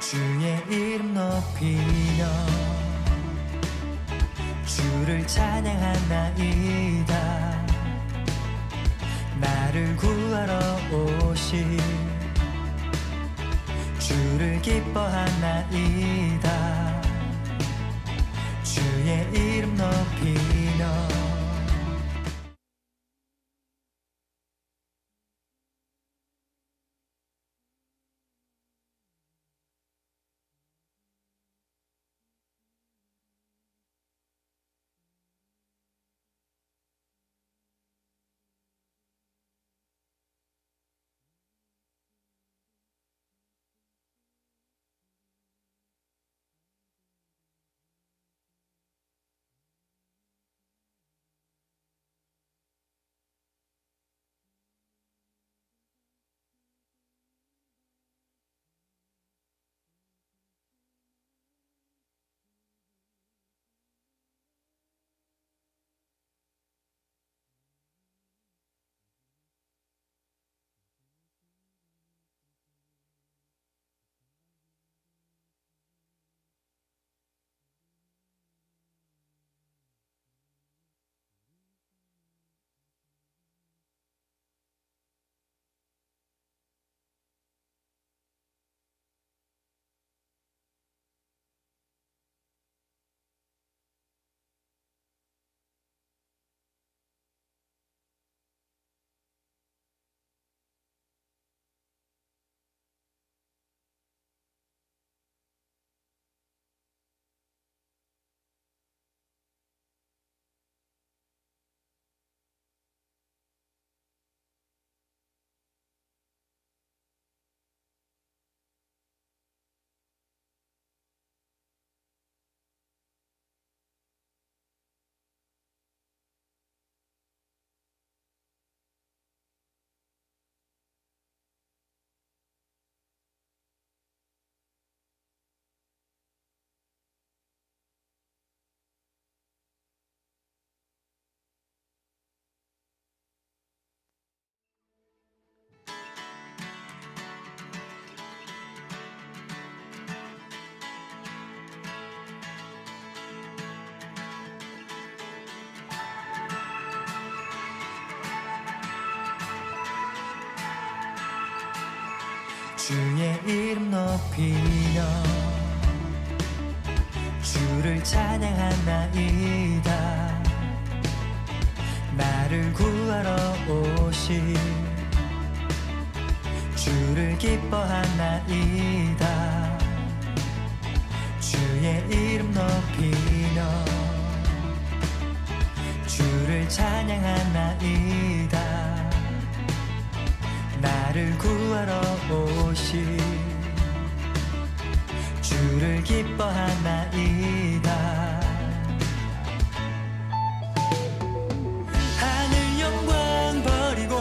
주의 이름 높이며 주를 찬양하나이다. 나를 구하러 오신 주를 기뻐하나이다. 주의 이름 높이며 주의 이름 높이며 주를 찬양하나이다. 나를 구하러 오신 주를 기뻐하나이다. 주의 이름 높이며 주를 찬양하나이다. 나를 구하러 오신 주를 기뻐하나이다. 하늘 영광 버리고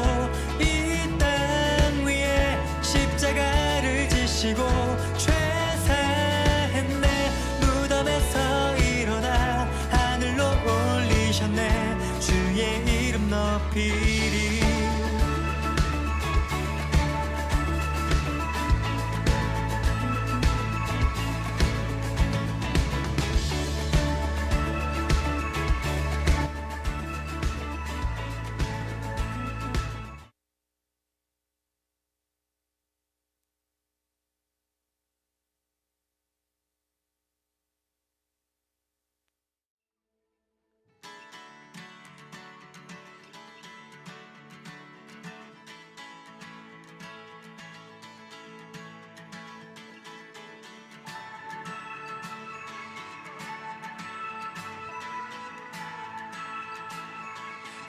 이 땅 위에 십자가를 지시고 죄사했네. 무덤에서 일어나 하늘로 올리셨네. 주의 이름 높이리.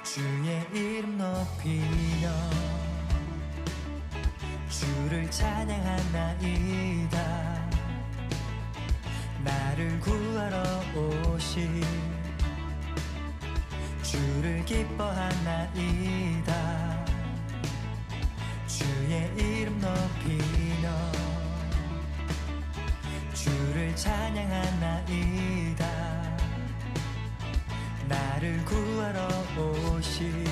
주의 이름 높이며 주를 찬양하나이다. 나를 구하러 오신 주를 기뻐하나이다. 주의 이름 높이며 주를 찬양하나이다. 나를 구하러 오신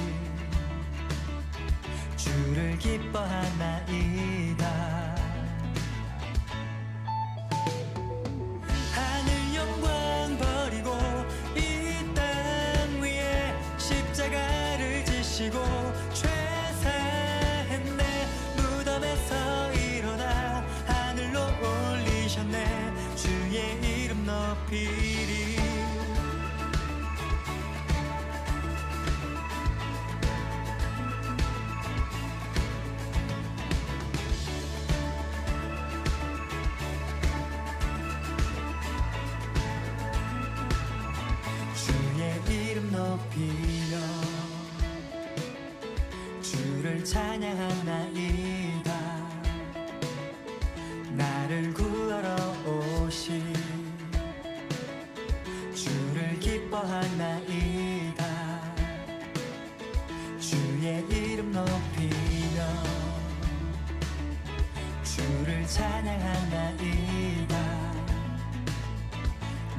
주를 기뻐하나이다. 찬양하나이다. 나를 구하러 오신 주를 기뻐하나이다. 주의 이름 높이며 주를 찬양하나이다.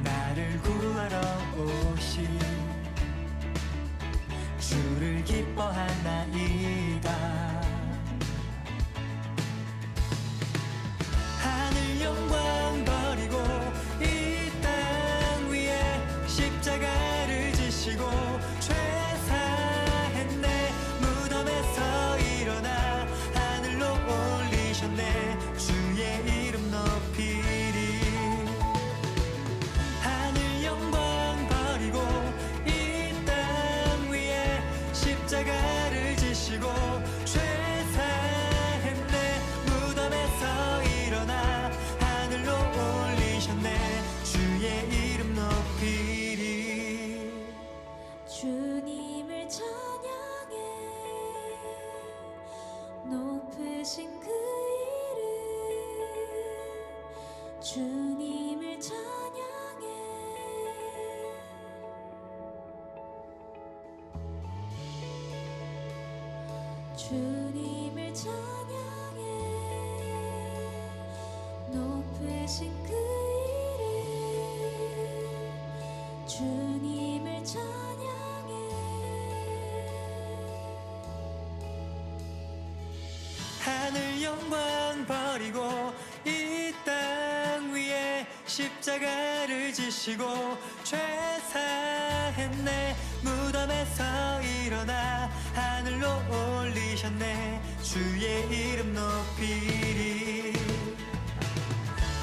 나를 구하러 오신 주를 기뻐하나이다. 하늘 영광 버리고 이 땅 위에 십자가를 지시고 죄사했네. 무덤에서 일어나 하늘로 올리셨네. 주의 이름 높이리. 하늘 영광 버리고 이 땅 위에 십자가를 지시고 죄사했네. 무덤에서 일어나 하늘로 올리셨네. 주의 이름 높이리. 주님을 찬양해 높으신 그 이름. 주님을 찬양해 주님을 찬양해 높으신 그 이름. 주님을 찬양해. 하늘 영광 버리고 이 땅 위에 십자가를 지시고 죄사했네. 무덤에서 일어나 하늘로 올리셨네. 주의 이름 높이리.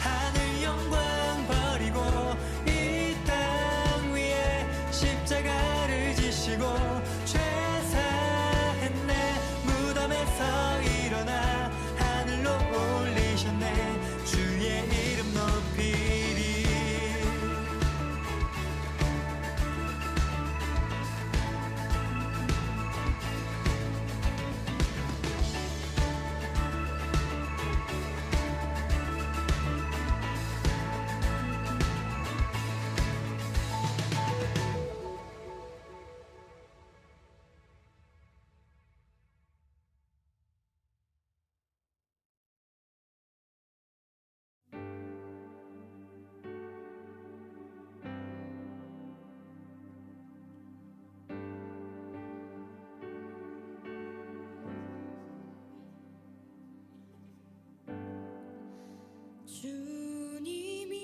하늘 영광 버리고 이 땅 위에 십자가를 지시고 죄사했네. 무덤에서 일어나 하늘로 올리셨네. 주의 이름 높이리. 주님이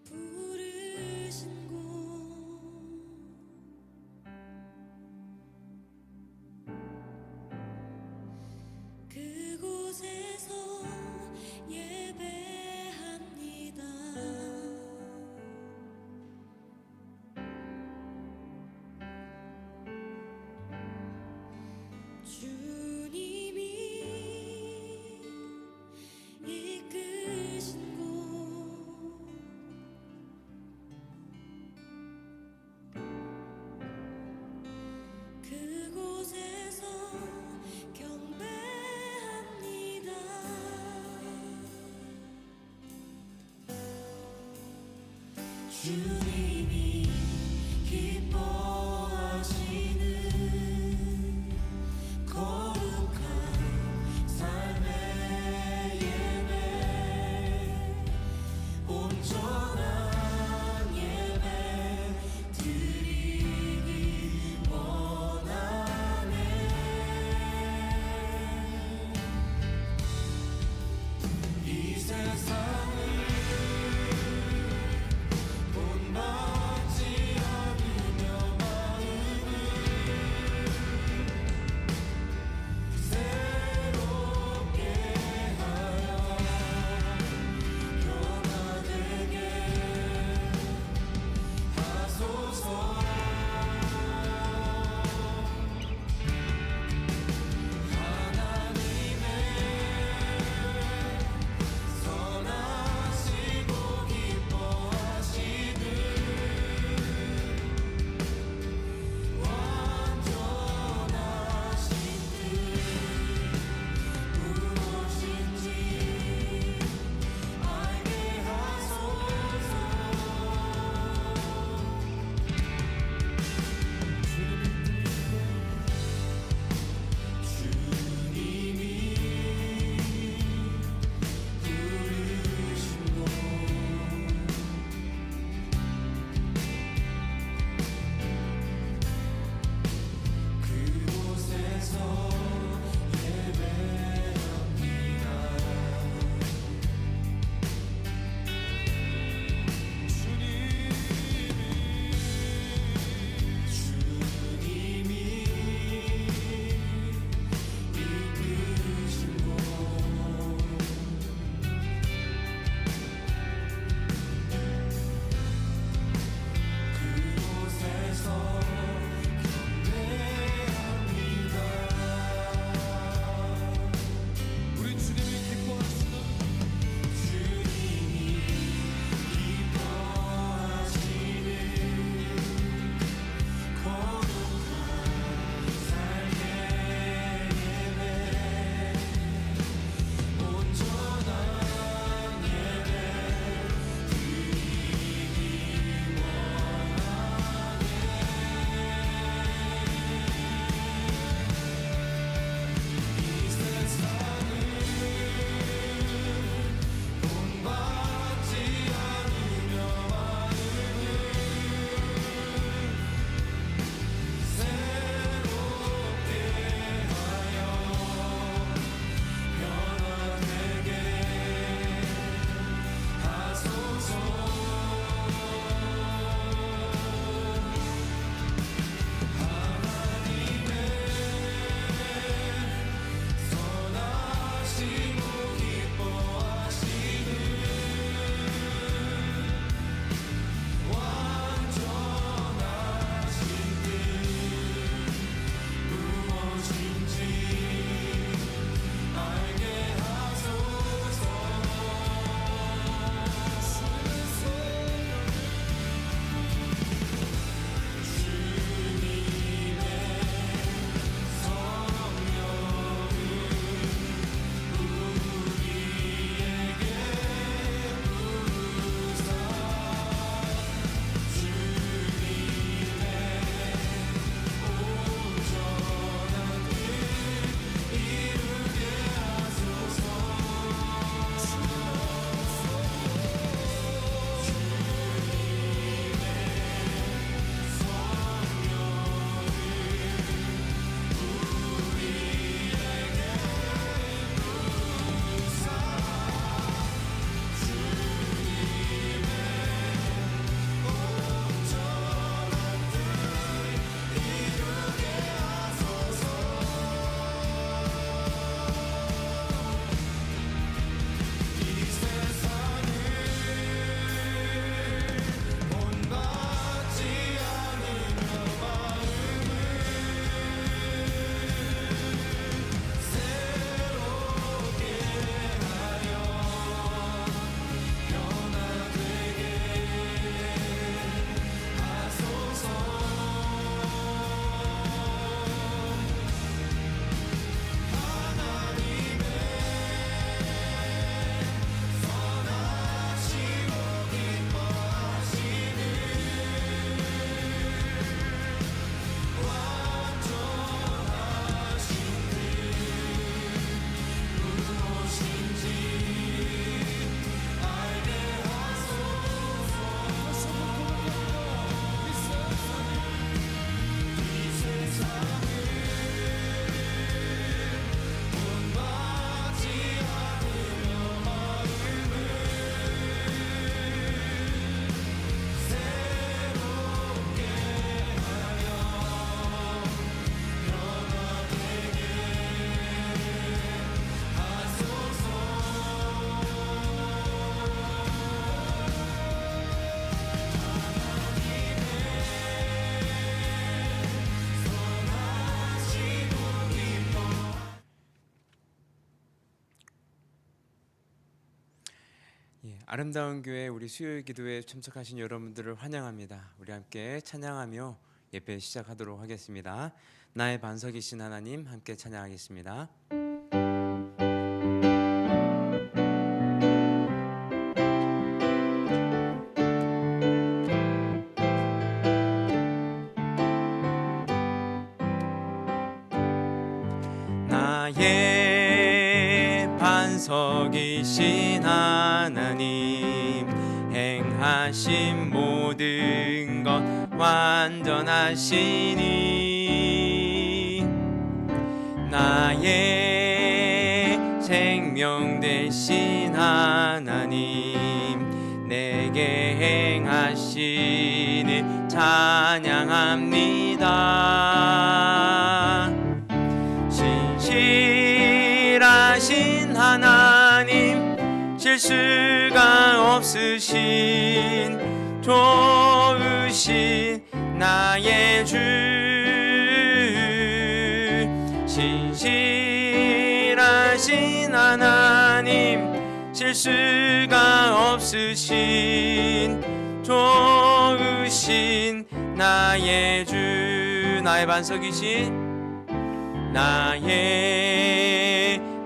부르신 곳 그곳에서 예배합니다. 주님이 이끄신 곳 그곳에서 경배합니다. 주님이 기뻐하시는 거룩한 삶의 예배, 온전한 예배 드리기 원하네. 이 세상을 본받 아름다운 교회 우리 수요일 기도에 참석하신 여러분들을 환영합니다. 우리 함께 찬양하며 예배 시작하도록 하겠습니다. 나의 반석이신 하나님 함께 찬양하겠습니다. 나의 반석이신 하나님 행하신 모든 것 완전하시니 나의 생명 되신 하나님 내게 행하시니 찬양합니다. 신실하신 하나님 실수가 없으신 좋으신 나의 주 신실하신 하나님 실수가 없으신 좋으신 나의 주 나의 반석이신 나의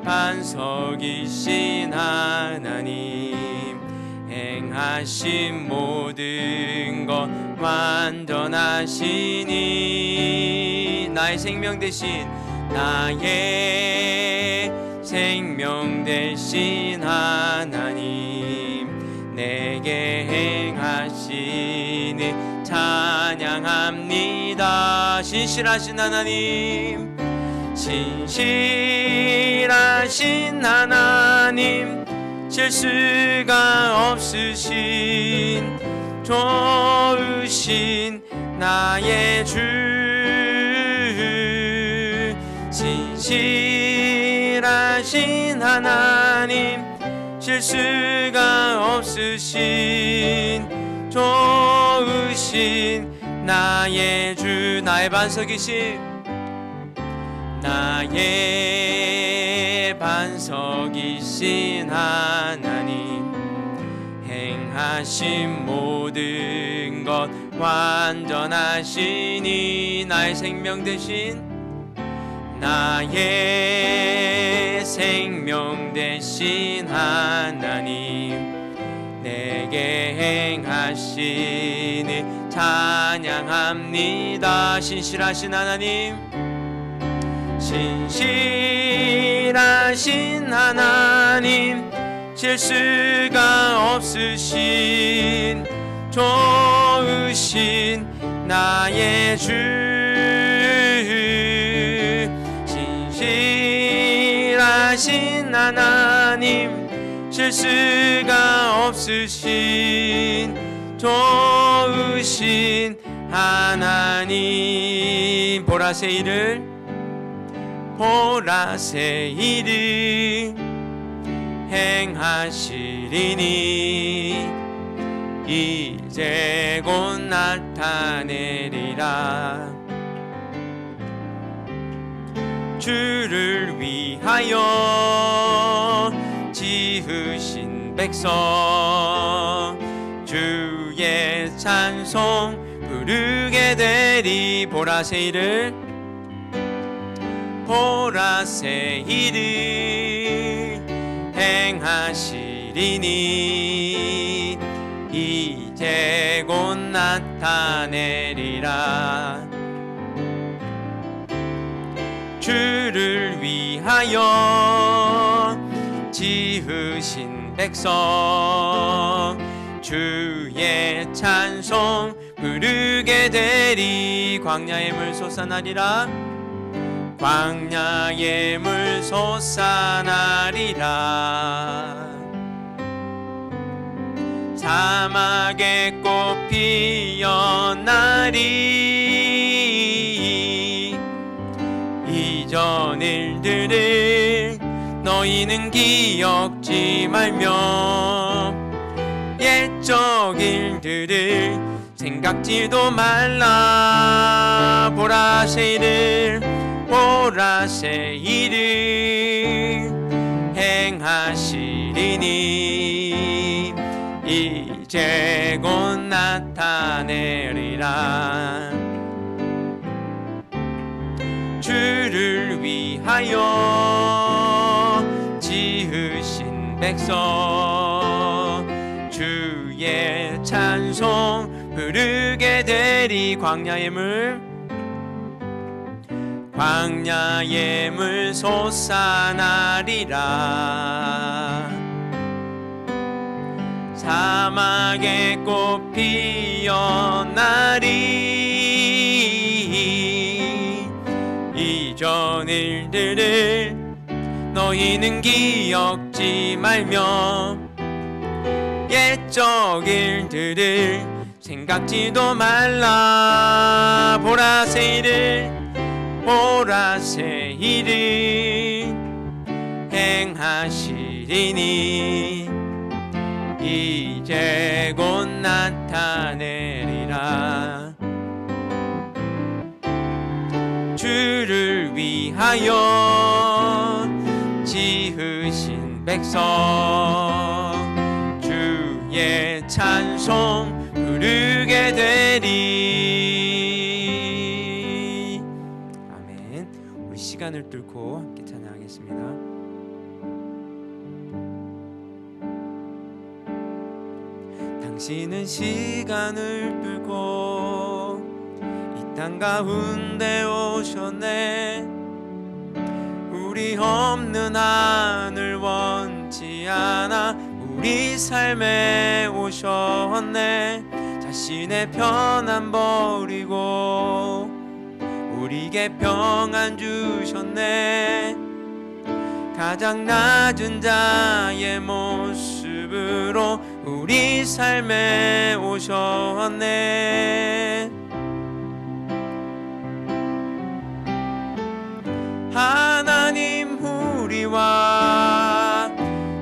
반석이신 하나님 행하신 모든 것 완전하시니 나의 생명 대신 나의 생명 대신 하나님 내게 행하시니 찬양합니다. 신실하신 하나님 신실하신 하나님 실수가 없으신 좋으신 나의 주 신실하신 하나님 실수가 없으신 좋으신 나의 주 나의 반석이신 나의 반석이신 하나님 행하신 모든 것 완전하시니 나의 생명 되신 나의 생명 되신 하나님 내게 행하시니 찬양합니다. 신실하신 하나님 신실하신 하나님 실수가 없으신 좋으신 나의 주 신실하신 하나님 실수가 없으신 좋으신 하나님 보라새 일을 보라새 일을 행하시리니 이제 곧 나타내리라. 주를 위하여 지으신 백성 주의 찬송 부르게 되리. 보라새 일을 보라새 일을 행하시리니 이제 곧 나타내리라. 주를 위하여 지으신 백성 주의 찬송 부르게 되리. 광야의 물 솟아나리라. 광야의 물 솟아나리라. 사막의 꽃 피어나리. 이전 일들을 너희는 기억지 말며 옛적 일들을 생각지도 말라. 보라새 일을 보라새 일을 행하시리니 이제 곧 나타내리라. 주를 위하여 지으신 백성 주의 찬송 부르게 되리. 광야의 물 솟아나리라. 사막에 꽃 피어나리. 이전 일들을 너희는 기억지 말며 옛적 일들을 생각지도 말라. 보라새 일을 행하시리니 이제 곧 나타내리라. 주를 위하여 지으신 백성 주의 찬송 부르게 되리. 아멘. 우리 시간을 뚫고 함께 찬양하겠습니다. 당신은 시간을 뚫고 이 땅 가운데 오셨네. 우리 없는 하늘 원치 않아 우리 삶에 오셨네. 자신의 편안 버리고 우리에게 평안 주셨네. 가장 낮은 자의 모습으로 우리 삶에 오셨네. 하나님 우리와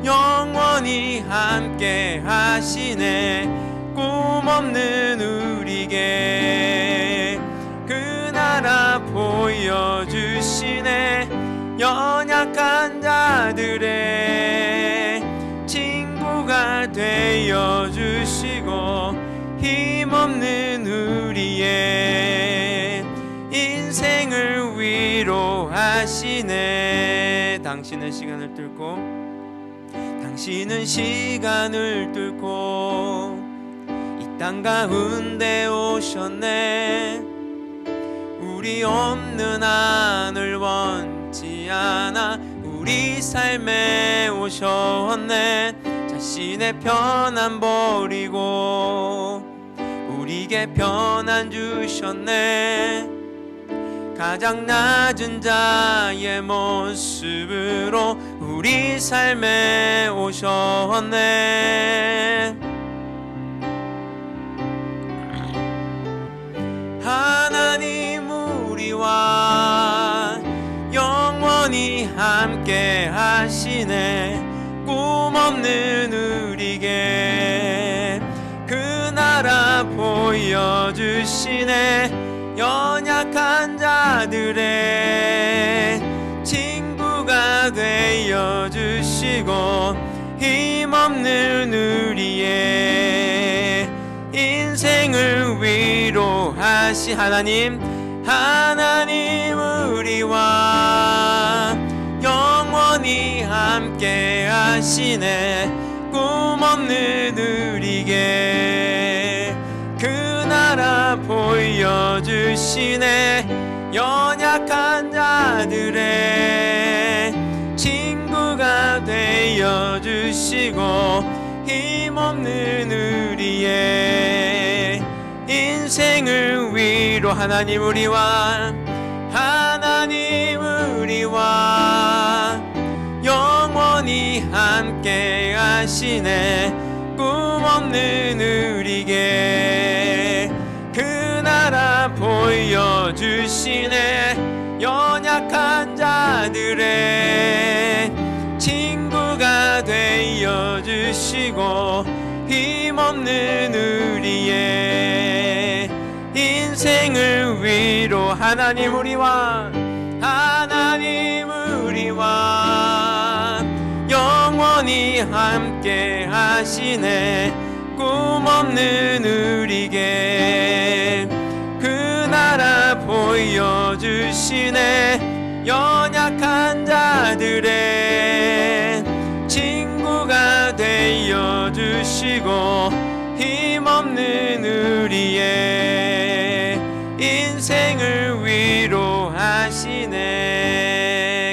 영원히 함께 하시네. 꿈없는 우리에게 그 나라 보여주시네. 연약한 자들의 친구가 되어주시고 힘없는 우리의 인생을 위로하시네. 당신은 시간을 뚫고 이 땅 가운데 오셨네. 우리 없는 하늘 원치 않아 우리 삶에 오셨네. 자신의 편안 버리고 우리에게 평안 주셨네. 가장 낮은 자의 모습으로 우리 삶에 오셨네. 하나님 우리와 영원히 함께 하시네. 꿈없는 우리에게 그 나라 보여주시네. 연약한 자들의 친구가 되어주시고 힘없는 우리의 인생을 위로하시. 하나님 우리와 영원히 함께 하시네. 꿈없는 우리에게 그 나라 보여주시네. 연약한 자들의 친구가 되어주시고 힘없는 우리의 인생을 위로. 하나님 우리와 영원히 함께 하시네. 꿈없는 우리에게 그 나라 보여주시네. 연약한 자들의 친구가 되어주시고 힘없는 우리의 인생을 위로. 하나님 우리와 영원히 함께 하시네. 꿈없는 우리에게 그 나라 보여주시네. 연약한 자들의 친구가 되어주시고 힘없는 우리의 인생을 위로하시네.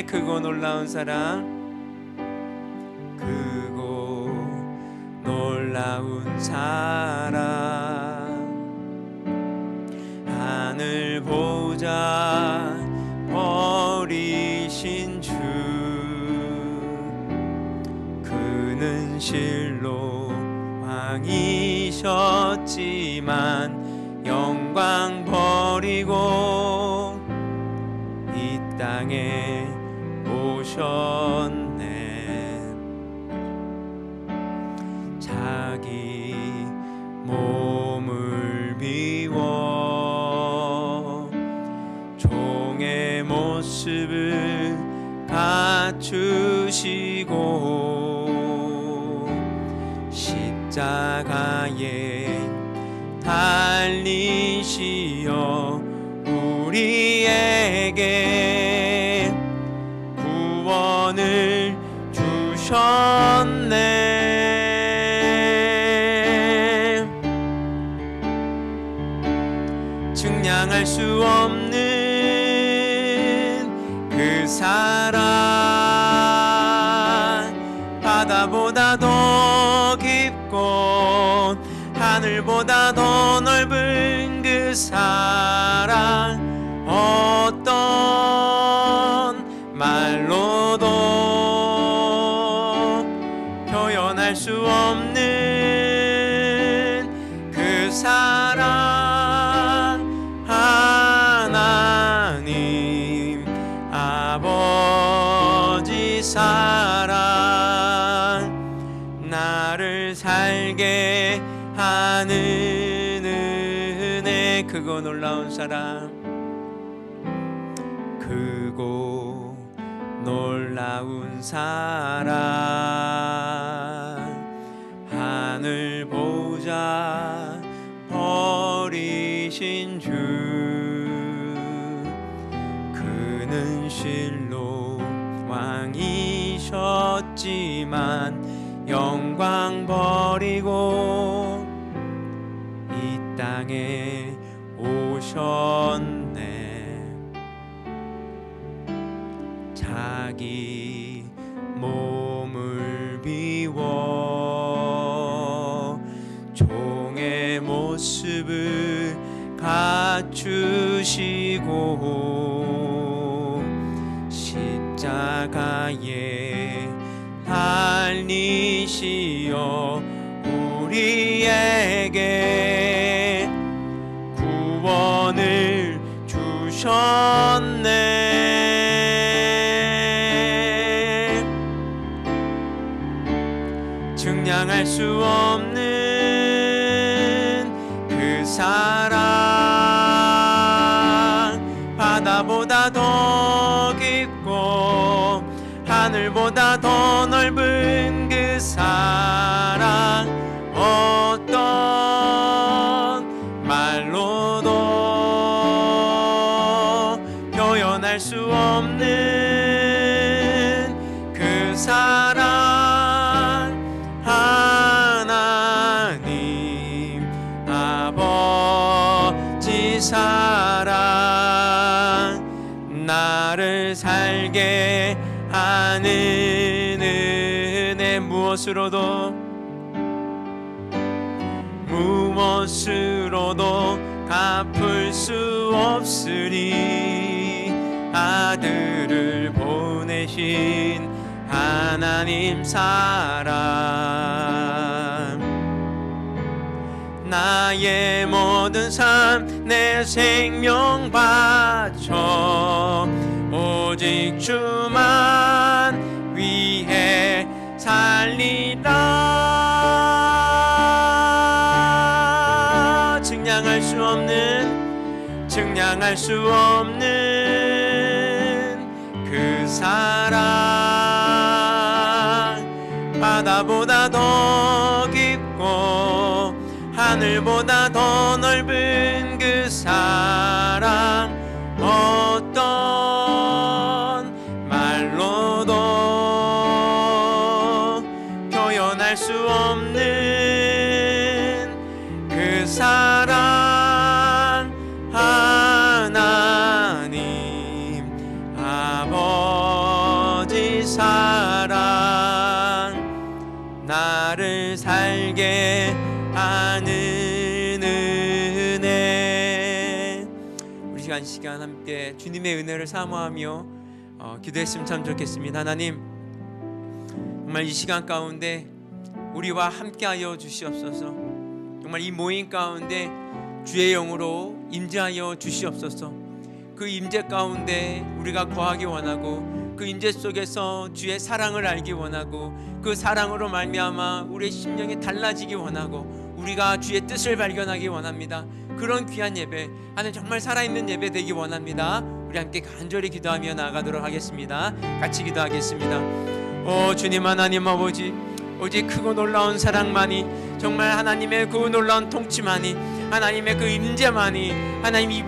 크고 놀라운 사랑, 크고 놀라운 사랑. 하늘 보자 버리신 주, 그는 실로 왕이셨지만 영광 버리고 이 땅에 오셨네. 자기 몸을 비워 종의 모습을 갖추시고 십자가에 달리시어 우리에게 구원을 주셨네. 증량할 수 없는 그 사랑, 바다보다 더 깊고 하늘보다 더 넓은 그 사랑, 어떤 말로도 표현할 수 없는 그 사랑. 하나님 아버지 사랑, 나를 살게 하는 은혜. 크고 놀라운 사랑, 크고 놀라운 사랑. 하늘 보자 버리신 주, 그는 실로 왕이셨지만 영광 버리고 이 땅에 오셨네. 자기 몸을 비워 종의 모습을 갖추시고 십자가에 달리시어 우리에게 구원을 주셨네. 증량할 수 없는 그 사랑, 바다보다 더 깊고 하늘보다 더 넓은 그 사랑, 어떤 말로도 표현할 수 없는 그 사랑. 하나님 아버지 사랑, 나를 살게 하는 은혜. 무엇으로도 갚을 수 없으리. 아들을 보내신 하나님 사랑, 나의 모든 삶 내 생명 바쳐 오직 주만 위해 살리라. 증량할 수 없는 그 사랑, 바다보다 더 깊고 하늘보다 더 넓은 그 사랑 어떤 말로도 표현할 수 없는 그 사랑 하나님 아버지 사랑 나를 살게 하는 은혜. 우리 시간 함께 주님의 은혜를 사모하며 기도했으면 참 좋겠습니다. 하나님, 정말 이 시간 가운데 우리와 함께하여 주시옵소서. 정말 이 모임 가운데 주의 영으로 임재하여 주시옵소서. 그 임재 가운데 우리가 거하기 원하고 그 임재 속에서 주의 사랑을 알기 원하고 그 사랑으로 말미암아 우리의 심령이 달라지기 원하고 우리가 주의 뜻을 발견하기 원합니다. 그런 귀한 예배, 하나님 정말 살아있는 예배 되기 원합니다. 우리 함께 간절히 기도하며 나아가도록 하겠습니다. 같이 기도하겠습니다. 주님 하나님 아버지, 오직 크고 놀라운 사랑만이, 정말 하나님의 그 놀라운 통치만이, 하나님의 그 임재만이 하나님 이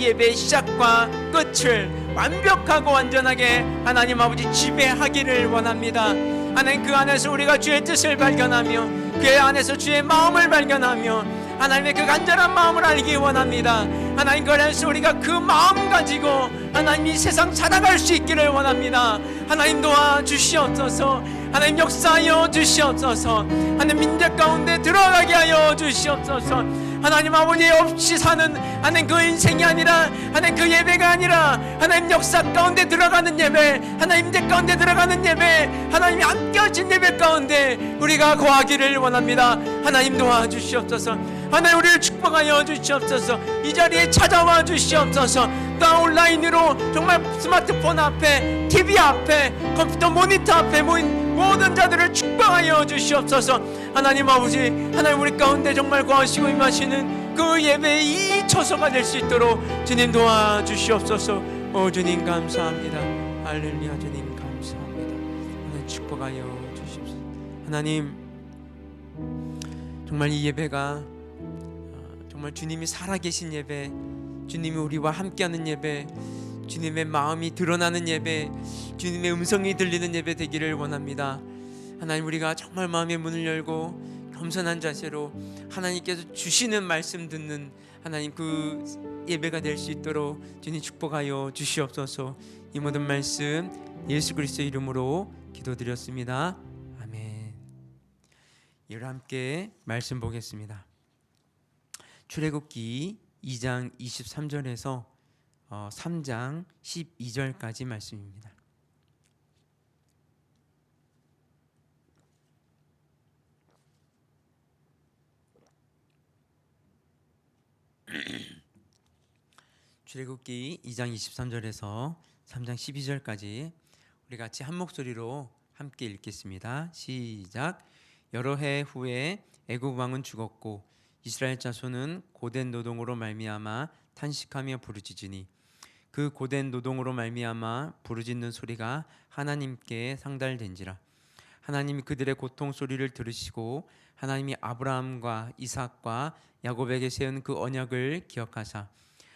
예배의 시작과 끝을 완벽하고 완전하게 하나님 아버지 지배하기를 원합니다. 하나님 그 안에서 우리가 주의 뜻을 발견하며 그 안에서 주의 마음을 발견하며 하나님의 그 간절한 마음을 알기 원합니다. 하나님 그 안에서 우리가 그 마음 가지고 하나님 이 세상 살아갈 수 있기를 원합니다. 하나님 도와주시옵소서. 하나님 역사하여 주시옵소서. 하나님 민재 가운데 들어가게 하여 주시옵소서. 하나님 아버지 없이 사는 하나님 그 인생이 아니라 하나님 그 예배가 아니라 하나님 역사 가운데 들어가는 예배, 하나님 임재 가운데 들어가는 예배, 하나님이 함께 하신 예배 가운데 우리가 거하기를 원합니다. 하나님 도와주시옵소서. 하나님 우리를 축복하여 주시옵소서. 이 자리에 찾아와 주시옵소서. 또 온라인으로 정말 스마트폰 앞에, TV 앞에, 컴퓨터 모니터 앞에 모인 모든 자들을 축복하여 주시옵소서. 하나님 아버지, 하나님 우리 가운데 정말 거하시고 임하시는 그 예배의 이 처소가 될 수 있도록 주님 도와주시옵소서. 주님 감사합니다. 할렐루야. 주님 감사합니다. 하나님 축복하여 주시옵소서. 하나님 정말 이 예배가 정말 주님이 살아계신 예배, 주님이 우리와 함께하는 예배, 주님의 마음이 드러나는 예배, 주님의 음성이 들리는 예배 되기를 원합니다. 하나님 우리가 정말 마음의 문을 열고 겸손한 자세로 하나님께서 주시는 말씀 듣는 하나님 그 예배가 될 수 있도록 주님 축복하여 주시옵소서. 이 모든 말씀 예수 그리스도의 이름으로 기도드렸습니다. 아멘. 이를 함께 말씀 보겠습니다. 출애굽기 2장 23절에서 3장 12절까지 말씀입니다. 출애굽기 2장 23절에서 3장 12절까지 우리 같이 한 목소리로 함께 읽겠습니다. 시작. 여러 해 후에 애굽 왕은 죽었고 이스라엘 자손은 고된 노동으로 말미암아 탄식하며 부르짖으니 그 고된 노동으로 말미암아 부르짖는 소리가 하나님께 상달된지라. 하나님이 그들의 고통 소리를 들으시고 하나님이 아브라함과 이삭과 야곱에게 세운 그 언약을 기억하사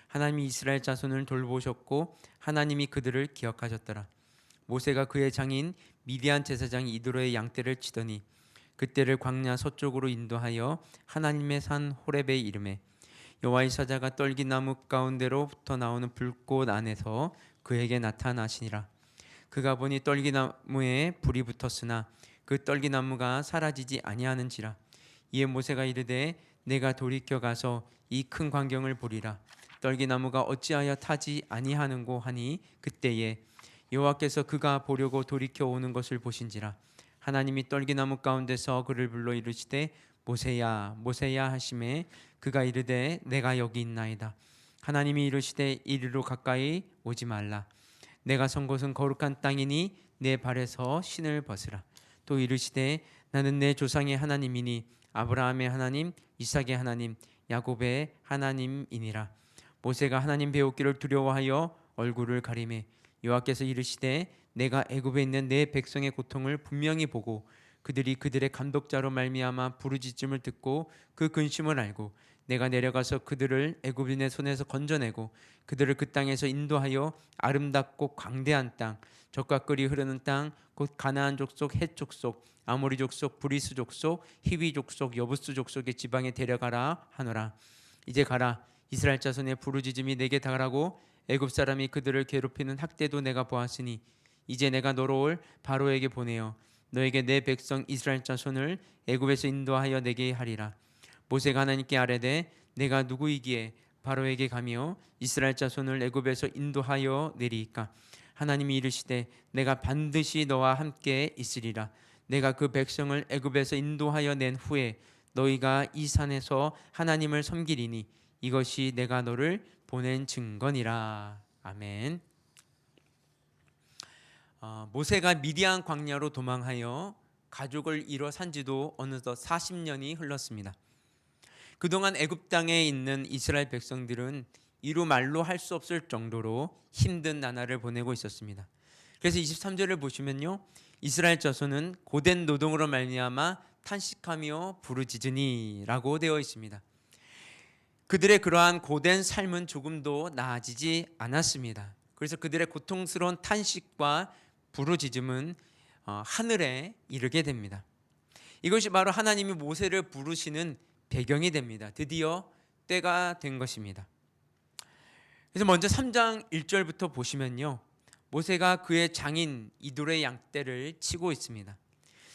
하나님이 이스라엘 자손을 돌보셨고 하나님이 그들을 기억하셨더라. 모세가 그의 장인 미디안 제사장 이드로의 양떼를 치더니 그때를 광야 서쪽으로 인도하여 하나님의 산 호렙에 이르매 여호와의 사자가 떨기나무 가운데로부터 나오는 불꽃 안에서 그에게 나타나시니라. 그가 보니 떨기나무에 불이 붙었으나 그 떨기나무가 사라지지 아니하는지라. 이에 모세가 이르되 내가 돌이켜 가서 이 큰 광경을 보리라. 떨기나무가 어찌하여 타지 아니하는고 하니 그때에 여호와께서 그가 보려고 돌이켜 오는 것을 보신지라. 하나님이 떨기나무 가운데서 그를 불러 이르시되 모세야 모세야 하시매 그가 이르되 내가 여기 있나이다. 하나님이 이르시되 이리로 가까이 오지 말라. 내가 선 곳은 거룩한 땅이니 내 발에서 신을 벗으라. 또 이르시되 나는 내 조상의 하나님이니 아브라함의 하나님 이삭의 하나님 야곱의 하나님이니라. 모세가 하나님 배우기를 두려워하여 얼굴을 가리매 여호와께서 이르시되 내가 애굽에 있는 내 백성의 고통을 분명히 보고 그들이 그들의 감독자로 말미암아 부르짖음을 듣고 그 근심을 알고 내가 내려가서 그들을 애굽인의 손에서 건져내고 그들을 그 땅에서 인도하여 아름답고 광대한 땅, 젖과 꿀이 흐르는 땅, 곧 가나안 족속, 헷 족속, 아모리 족속, 브리스 족속, 히위 족속, 여부스 족속의 지방에 데려가라 하노라. 이제 가라. 이스라엘 자손의 부르짖음이 내게 닿으라고 애굽 사람이 그들을 괴롭히는 학대도 내가 보았으니 이제 내가 너로 올 바로에게 보내어 너에게 내 백성 이스라엘 자손을 애굽에서 인도하여 내게 하리라. 모세가 하나님께 아뢰되 내가 누구이기에 바로에게 가며 이스라엘 자손을 애굽에서 인도하여 내리이까. 하나님이 이르시되 내가 반드시 너와 함께 있으리라. 내가 그 백성을 애굽에서 인도하여 낸 후에 너희가 이 산에서 하나님을 섬기리니 이것이 내가 너를 보낸 증거니라. 아멘. 모세가 미디안 광야로 도망하여 가족을 잃어 산 지도 어느덧 40년이 흘렀습니다. 그동안 애굽 땅에 있는 이스라엘 백성들은 이루 말로 할 수 없을 정도로 힘든 나날을 보내고 있었습니다. 그래서 23절을 보시면요, 이스라엘 자손은 고된 노동으로 말미암아 탄식하며 부르짖으니라고 되어 있습니다. 그들의 그러한 고된 삶은 조금도 나아지지 않았습니다. 그래서 그들의 고통스러운 탄식과 부르짖음은 하늘에 이르게 됩니다. 이것이 바로 하나님이 모세를 부르시는 배경이 됩니다. 드디어 때가 된 것입니다. 그래서 먼저 3장 1절부터 보시면요, 모세가 그의 장인 이드로의 양떼를 치고 있습니다.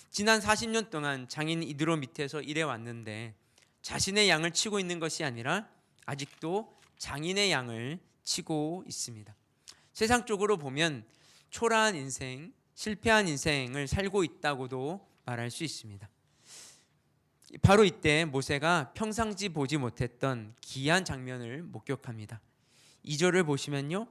지난 40년 동안 장인 이드로 밑에서 일해 왔는데 자신의 양을 치고 있는 것이 아니라 아직도 장인의 양을 치고 있습니다. 세상적으로 보면 초라한 인생, 실패한 인생을 살고 있다고도 말할 수 있습니다. 바로 이때 모세가 평상시 보지 못했던 기이한 장면을 목격합니다. 2절을 보시면요,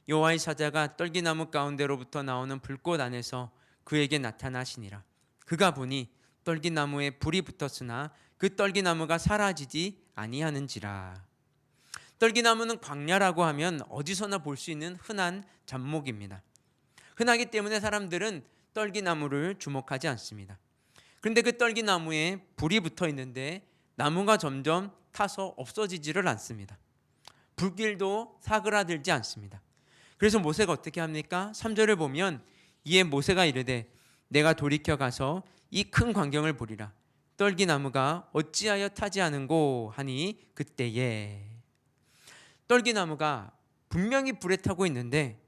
여호와의 사자가 떨기나무 가운데로부터 나오는 불꽃 안에서 그에게 나타나시니라. 그가 보니 떨기나무에 불이 붙었으나 그 떨기나무가 사라지지 아니하는지라. 떨기나무는 광야라고 하면 어디서나 볼 수 있는 흔한 잡목입니다. 흔하기 때문에 사람들은 떨기나무를 주목하지 않습니다. 그런데 그 떨기나무에 불이 붙어 있는데 나무가 점점 타서 없어지지를 않습니다. 불길도 사그라들지 않습니다. 그래서 모세가 어떻게 합니까? 3절을 보면 이에 모세가 이르되 내가 돌이켜 가서 이 큰 광경을 보리라. 떨기나무가 어찌하여 타지 않은고 하니 그때에. 떨기나무가 분명히 불에 타고 있는데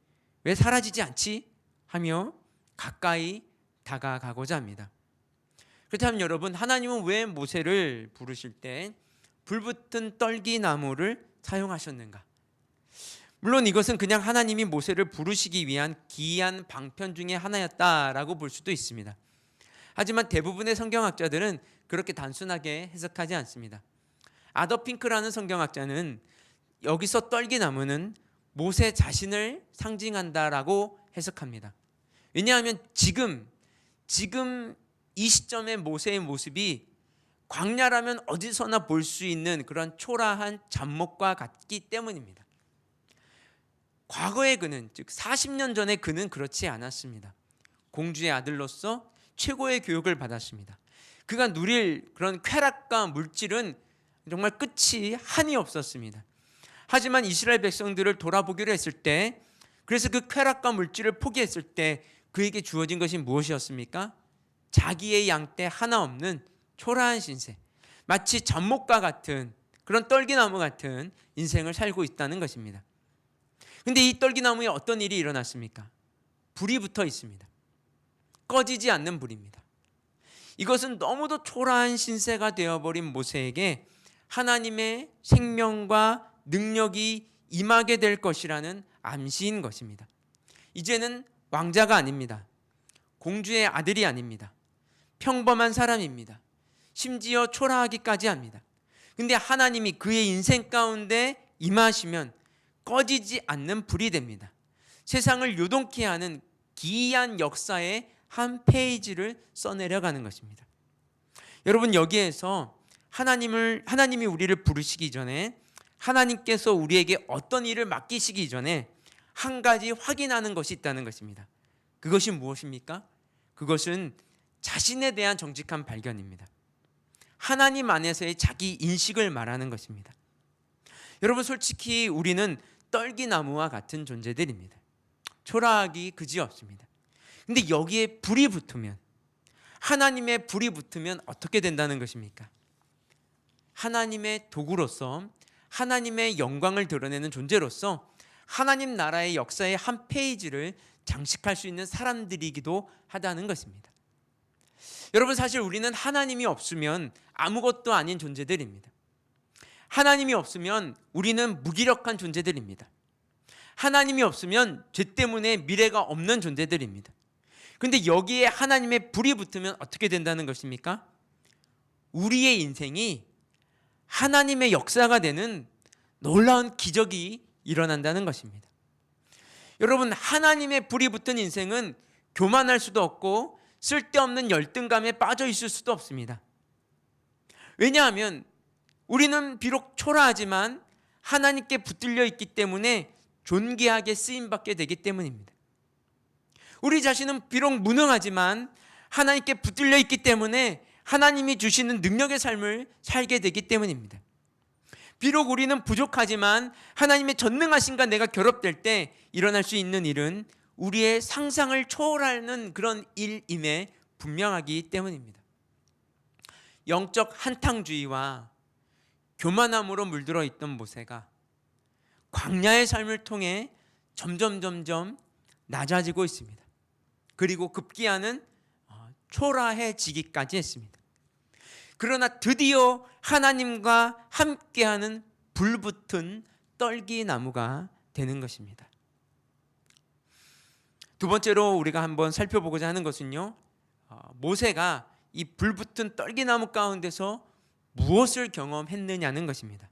왜 사라지지 않지? 하며 가까이 다가가고자 합니다. 그렇다면 여러분, 하나님은 왜 모세를 부르실 때 불붙은 떨기나무를 사용하셨는가? 물론 이것은 그냥 하나님이 모세를 부르시기 위한 기이한 방편 중에 하나였다라고 볼 수도 있습니다. 하지만 대부분의 성경학자들은 그렇게 단순하게 해석하지 않습니다. 아더 핑크라는 성경학자는 여기서 떨기나무는 모세 자신을 상징한다라고 해석합니다. 왜냐하면 지금 이 시점의 모세의 모습이 광야라면 어디서나 볼 수 있는 그런 초라한 잡목과 같기 때문입니다. 과거의 그는, 즉 40년 전의 그는 그렇지 않았습니다. 공주의 아들로서 최고의 교육을 받았습니다. 그가 누릴 그런 쾌락과 물질은 정말 끝이 한이 없었습니다. 하지만 이스라엘 백성들을 돌아보기로 했을 때, 그래서 그 쾌락과 물질을 포기했을 때 그에게 주어진 것이 무엇이었습니까? 자기의 양떼 하나 없는 초라한 신세, 마치 잡목과 같은 그런 떨기나무 같은 인생을 살고 있다는 것입니다. 그런데 이 떨기나무에 어떤 일이 일어났습니까? 불이 붙어 있습니다. 꺼지지 않는 불입니다. 이것은 너무도 초라한 신세가 되어버린 모세에게 하나님의 생명과 능력이 임하게 될 것이라는 암시인 것입니다. 이제는 왕자가 아닙니다. 공주의 아들이 아닙니다. 평범한 사람입니다. 심지어 초라하기까지 합니다. 근데 하나님이 그의 인생 가운데 임하시면 꺼지지 않는 불이 됩니다. 세상을 요동케 하는 기이한 역사의 한 페이지를 써내려가는 것입니다. 여러분, 여기에서 하나님이 우리를 부르시기 전에, 하나님께서 우리에게 어떤 일을 맡기시기 전에 한 가지 확인하는 것이 있다는 것입니다. 그것이 무엇입니까? 그것은 자신에 대한 정직한 발견입니다. 하나님 안에서의 자기 인식을 말하는 것입니다. 여러분, 솔직히 우리는 떨기나무와 같은 존재들입니다. 초라하기 그지없습니다. 근데 여기에 불이 붙으면, 하나님의 불이 붙으면 어떻게 된다는 것입니까? 하나님의 도구로서, 하나님의 영광을 드러내는 존재로서 하나님 나라의 역사의 한 페이지를 장식할 수 있는 사람들이기도 하다는 것입니다. 여러분, 사실 우리는 하나님이 없으면 아무것도 아닌 존재들입니다. 하나님이 없으면 우리는 무기력한 존재들입니다. 하나님이 없으면 죄 때문에 미래가 없는 존재들입니다. 그런데 여기에 하나님의 불이 붙으면 어떻게 된다는 것입니까? 우리의 인생이 하나님의 역사가 되는 놀라운 기적이 일어난다는 것입니다. 여러분, 하나님의 불이 붙은 인생은 교만할 수도 없고 쓸데없는 열등감에 빠져 있을 수도 없습니다. 왜냐하면 우리는 비록 초라하지만 하나님께 붙들려 있기 때문에 존귀하게 쓰임받게 되기 때문입니다. 우리 자신은 비록 무능하지만 하나님께 붙들려 있기 때문에 하나님이 주시는 능력의 삶을 살게 되기 때문입니다. 비록 우리는 부족하지만 하나님의 전능하신과 내가 결합될 때 일어날 수 있는 일은 우리의 상상을 초월하는 그런 일임에 분명하기 때문입니다. 영적 한탕주의와 교만함으로 물들어 있던 모세가 광야의 삶을 통해 점점 낮아지고 있습니다. 그리고 급기야는 초라해지기까지 했습니다. 그러나 드디어 하나님과 함께하는 불붙은 떨기나무가 되는 것입니다. 두 번째로 우리가 한번 살펴보고자 하는 것은요, 모세가 이 불붙은 떨기나무 가운데서 무엇을 경험했느냐는 것입니다.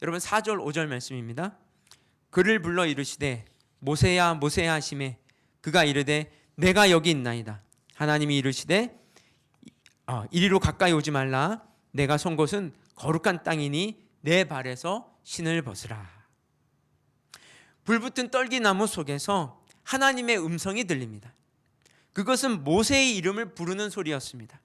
여러분, 4절 5절 말씀입니다. 그를 불러 이르시되 모세야 모세야 하시매 그가 이르되 내가 여기 있나이다. 하나님이 이르시되 이리로 가까이 오지 말라. 내가 선 곳은 거룩한 땅이니 내 발에서 신을 벗으라. 불붙은 떨기나무 속에서 하나님의 음성이 들립니다. 그것은 모세의 이름을 부르는 소리였습니다.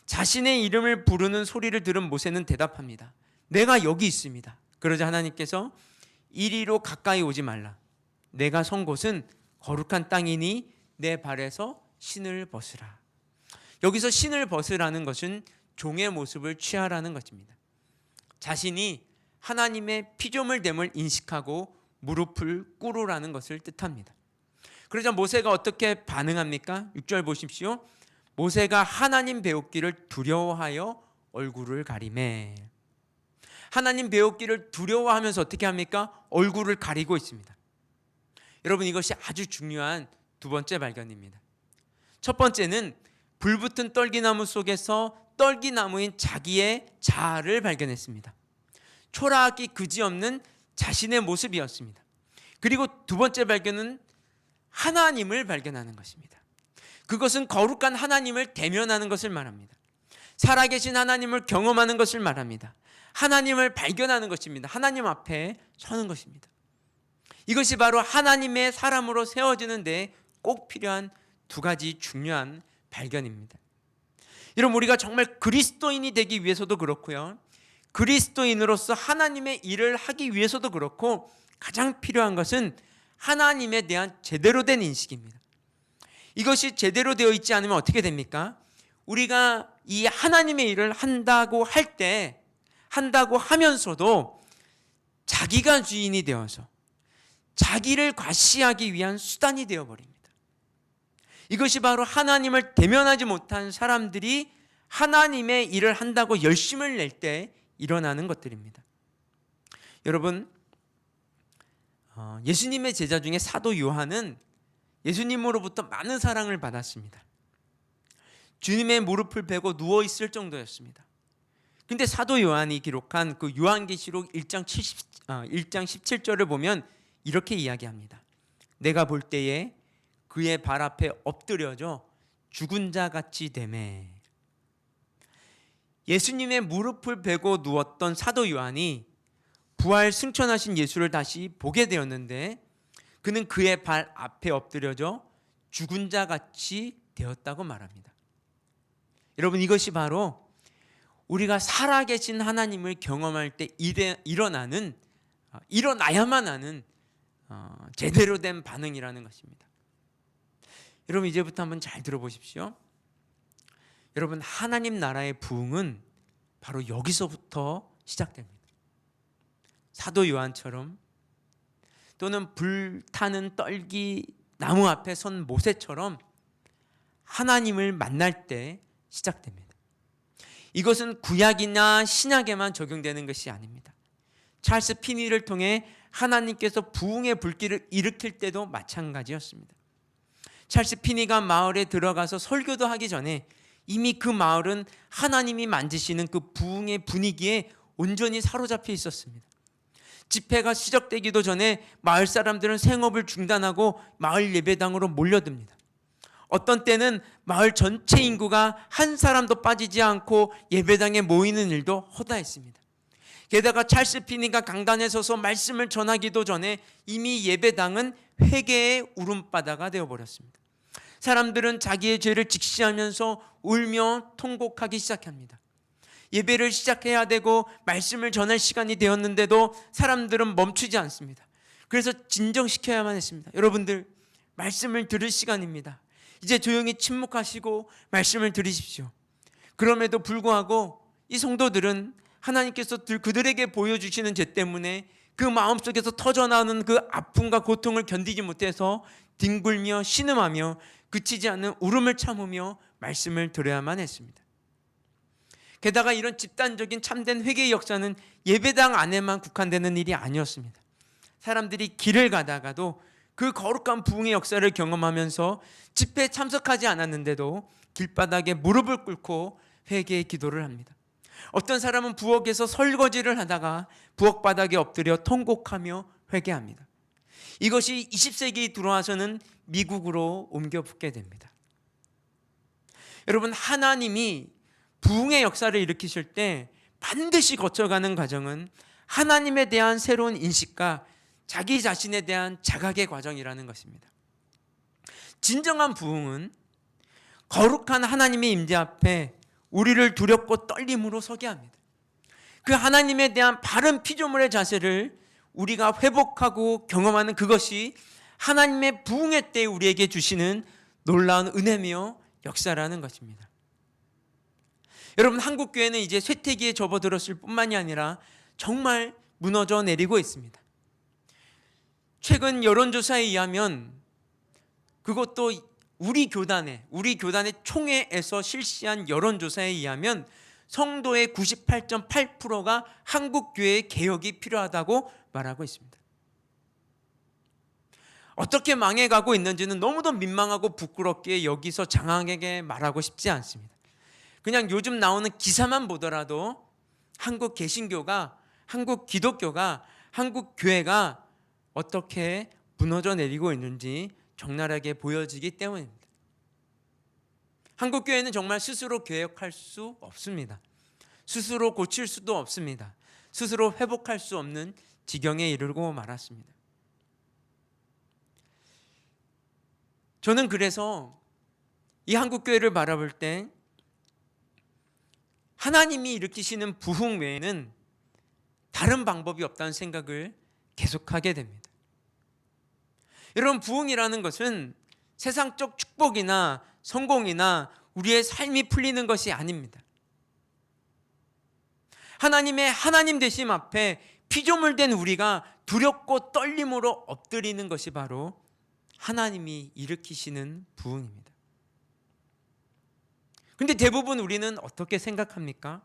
자신의 이름을 부르는 소리를 들은 모세는 대답합니다. 내가 여기 있습니다. 그러자 하나님께서 이리로 가까이 오지 말라. 내가 선 곳은 거룩한 땅이니 내 발에서 신을 벗으라. 여기서 신을 벗으라는 것은 종의 모습을 취하라는 것입니다. 자신이 하나님의 피조물됨을 인식하고 무릎을 꿇으라는 것을 뜻합니다. 그러자 모세가 어떻게 반응합니까? 6절 보십시오. 모세가 하나님 배우기를 두려워하여 얼굴을 가리매. 하나님 배우기를 두려워하면서 어떻게 합니까? 얼굴을 가리고 있습니다. 여러분, 이것이 아주 중요한 두 번째 발견입니다. 첫 번째는 불붙은 떨기나무 속에서 떨기나무인 자기의 자아를 발견했습니다. 초라하기 그지없는 자신의 모습이었습니다. 그리고 두 번째 발견은 하나님을 발견하는 것입니다. 그것은 거룩한 하나님을 대면하는 것을 말합니다. 살아계신 하나님을 경험하는 것을 말합니다. 하나님을 발견하는 것입니다. 하나님 앞에 서는 것입니다. 이것이 바로 하나님의 사람으로 세워지는 데 꼭 필요한 두 가지 중요한 발견입니다. 여러분, 우리가 정말 그리스도인이 되기 위해서도 그렇고요, 그리스도인으로서 하나님의 일을 하기 위해서도 그렇고 가장 필요한 것은 하나님에 대한 제대로 된 인식입니다. 이것이 제대로 되어 있지 않으면 어떻게 됩니까? 우리가 이 하나님의 일을 한다고 할 때, 한다고 하면서도 자기가 주인이 되어서 자기를 과시하기 위한 수단이 되어버립니다. 이것이 바로 하나님을 대면하지 못한 사람들이 하나님의 일을 한다고 열심을 낼 때 일어나는 것들입니다. 여러분, 예수님의 제자 중에 사도 요한은 예수님으로부터 많은 사랑을 받았습니다. 주님의 무릎을 베고 누워있을 정도였습니다. 근데 사도 요한이 기록한 그 요한계시록 1장 17절을 보면 이렇게 이야기합니다. 내가 볼 때에 그의 발 앞에 엎드려져 죽은 자 같이 되매. 예수님의 무릎을 베고 누웠던 사도 요한이 부활 승천하신 예수를 다시 보게 되었는데 그는 그의 발 앞에 엎드려져 죽은 자 같이 되었다고 말합니다. 여러분, 이것이 바로 우리가 살아계신 하나님을 경험할 때 일어나야만 하는 제대로 된 반응이라는 것입니다. 여러분, 이제부터 한번 잘 들어보십시오. 여러분, 하나님 나라의 부흥은 바로 여기서부터 시작됩니다. 사도 요한처럼, 또는 불타는 떨기 나무 앞에 선 모세처럼 하나님을 만날 때 시작됩니다. 이것은 구약이나 신약에만 적용되는 것이 아닙니다. 찰스 피니를 통해 하나님께서 부흥의 불길을 일으킬 때도 마찬가지였습니다. 찰스 피니가 마을에 들어가서 설교도 하기 전에 이미 그 마을은 하나님이 만지시는 그 부흥의 분위기에 온전히 사로잡혀 있었습니다. 집회가 시작되기도 전에 마을 사람들은 생업을 중단하고 마을 예배당으로 몰려듭니다. 어떤 때는 마을 전체 인구가 한 사람도 빠지지 않고 예배당에 모이는 일도 허다했습니다. 게다가 찰스 피니가 강단에 서서 말씀을 전하기도 전에 이미 예배당은 회개의 울음바다가 되어버렸습니다. 사람들은 자기의 죄를 직시하면서 울며 통곡하기 시작합니다. 예배를 시작해야 되고 말씀을 전할 시간이 되었는데도 사람들은 멈추지 않습니다. 그래서 진정시켜야만 했습니다. 여러분들, 말씀을 들을 시간입니다. 이제 조용히 침묵하시고 말씀을 들으십시오. 그럼에도 불구하고 이 성도들은 하나님께서 그들에게 보여주시는 죄 때문에 그 마음속에서 터져나오는 그 아픔과 고통을 견디지 못해서 뒹굴며 신음하며 그치지 않는 울음을 참으며 말씀을 들어야만 했습니다. 게다가 이런 집단적인 참된 회개의 역사는 예배당 안에만 국한되는 일이 아니었습니다. 사람들이 길을 가다가도 그 거룩한 부흥의 역사를 경험하면서 집회에 참석하지 않았는데도 길바닥에 무릎을 꿇고 회개의 기도를 합니다. 어떤 사람은 부엌에서 설거지를 하다가 부엌 바닥에 엎드려 통곡하며 회개합니다. 이것이 20세기에 들어와서는 미국으로 옮겨 붙게 됩니다. 여러분, 하나님이 부흥의 역사를 일으키실 때 반드시 거쳐가는 과정은 하나님에 대한 새로운 인식과 자기 자신에 대한 자각의 과정이라는 것입니다. 진정한 부흥은 거룩한 하나님의 임재 앞에 우리를 두렵고 떨림으로 서게 합니다. 그 하나님에 대한 바른 피조물의 자세를 우리가 회복하고 경험하는 그것이 하나님의 부흥의 때 우리에게 주시는 놀라운 은혜며 역사라는 것입니다. 여러분, 한국교회는 이제 쇠퇴기에 접어들었을 뿐만이 아니라 정말 무너져 내리고 있습니다. 최근 여론조사에 의하면, 그것도 우리 교단의 총회에서 실시한 여론조사에 의하면 성도의 98.8%가 한국교회의 개혁이 필요하다고 말하고 있습니다. 어떻게 망해가고 있는지는 너무도 민망하고 부끄럽게 여기서 장황하게 말하고 싶지 않습니다. 그냥 요즘 나오는 기사만 보더라도 한국 개신교가, 한국 기독교가, 한국 교회가 어떻게 무너져 내리고 있는지 적나라하게 보여지기 때문입니다. 한국 교회는 정말 스스로 개혁할 수 없습니다. 스스로 고칠 수도 없습니다. 스스로 회복할 수 없는 지경에 이르고 말았습니다. 저는 그래서 이 한국 교회를 바라볼 때 하나님이 일으키시는 부흥 외에는 다른 방법이 없다는 생각을 계속하게 됩니다. 여러분, 부흥이라는 것은 세상적 축복이나 성공이나 우리의 삶이 풀리는 것이 아닙니다. 하나님의 하나님 되심 앞에 피조물 된 우리가 두렵고 떨림으로 엎드리는 것이 바로 하나님이 일으키시는 부흥입니다. 그런데 대부분 우리는 어떻게 생각합니까?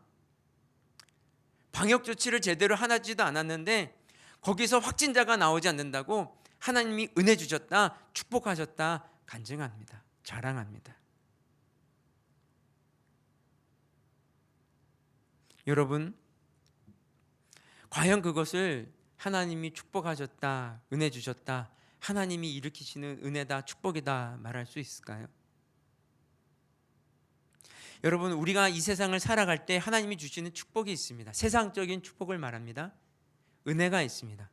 방역 조치를 제대로 하지도 않았는데 거기서 확진자가 나오지 않는다고 하나님이 은혜 주셨다, 축복하셨다 간증합니다. 자랑합니다. 여러분, 과연 그것을 하나님이 축복하셨다, 은혜 주셨다, 하나님이 일으키시는 은혜다, 축복이다 말할 수 있을까요? 여러분, 우리가 이 세상을 살아갈 때 하나님이 주시는 축복이 있습니다. 세상적인 축복을 말합니다. 은혜가 있습니다.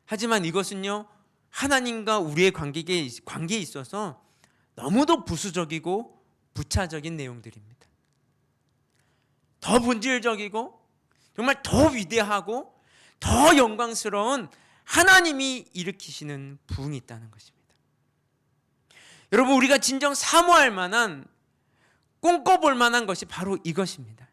하지만 이것은요, 하나님과 우리의 관계에 있어서 너무도 부수적이고 부차적인 내용들입니다. 더 본질적이고 정말 더 위대하고 더 영광스러운 하나님이 일으키시는 부흥이 있다는 것입니다. 여러분, 우리가 진정 사모할 만한, 꿈꿔볼 만한 것이 바로 이것입니다.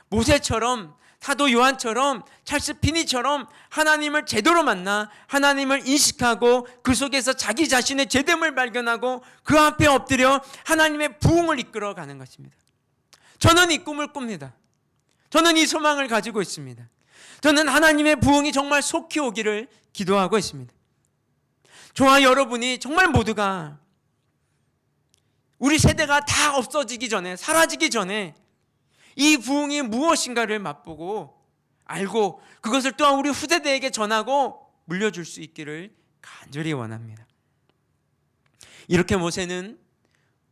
모세처럼, 사도 요한처럼, 찰스 피니처럼 하나님을 제대로 만나 하나님을 인식하고 그 속에서 자기 자신의 제됨을 발견하고 그 앞에 엎드려 하나님의 부흥을 이끌어가는 것입니다. 저는 이 꿈을 꿉니다. 저는 이 소망을 가지고 있습니다. 저는 하나님의 부흥이 정말 속히 오기를 기도하고 있습니다. 저와 여러분이 정말 모두가 우리 세대가 다 없어지기 전에, 사라지기 전에 이 부흥이 무엇인가를 맛보고 알고 그것을 또한 우리 후세대에게 전하고 물려줄 수 있기를 간절히 원합니다. 이렇게 모세는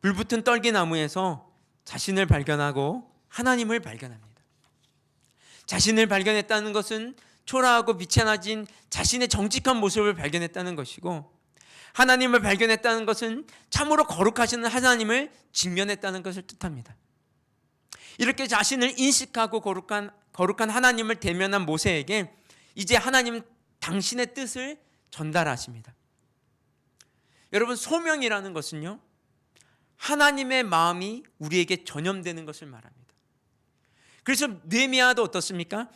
불붙은 떨기나무에서 자신을 발견하고 하나님을 발견합니다. 자신을 발견했다는 것은 초라하고 비천해진 자신의 정직한 모습을 발견했다는 것이고, 하나님을 발견했다는 것은 참으로 거룩하시는 하나님을 직면했다는 것을 뜻합니다. 이렇게 자신을 인식하고 거룩한 하나님을 대면한 모세에게 이제 하나님은 당신의 뜻을 전달하십니다. 여러분, 소명이라는 것은요, 하나님의 마음이 우리에게 전염되는 것을 말합니다. 그래서 느헤미야도 어떻습니까?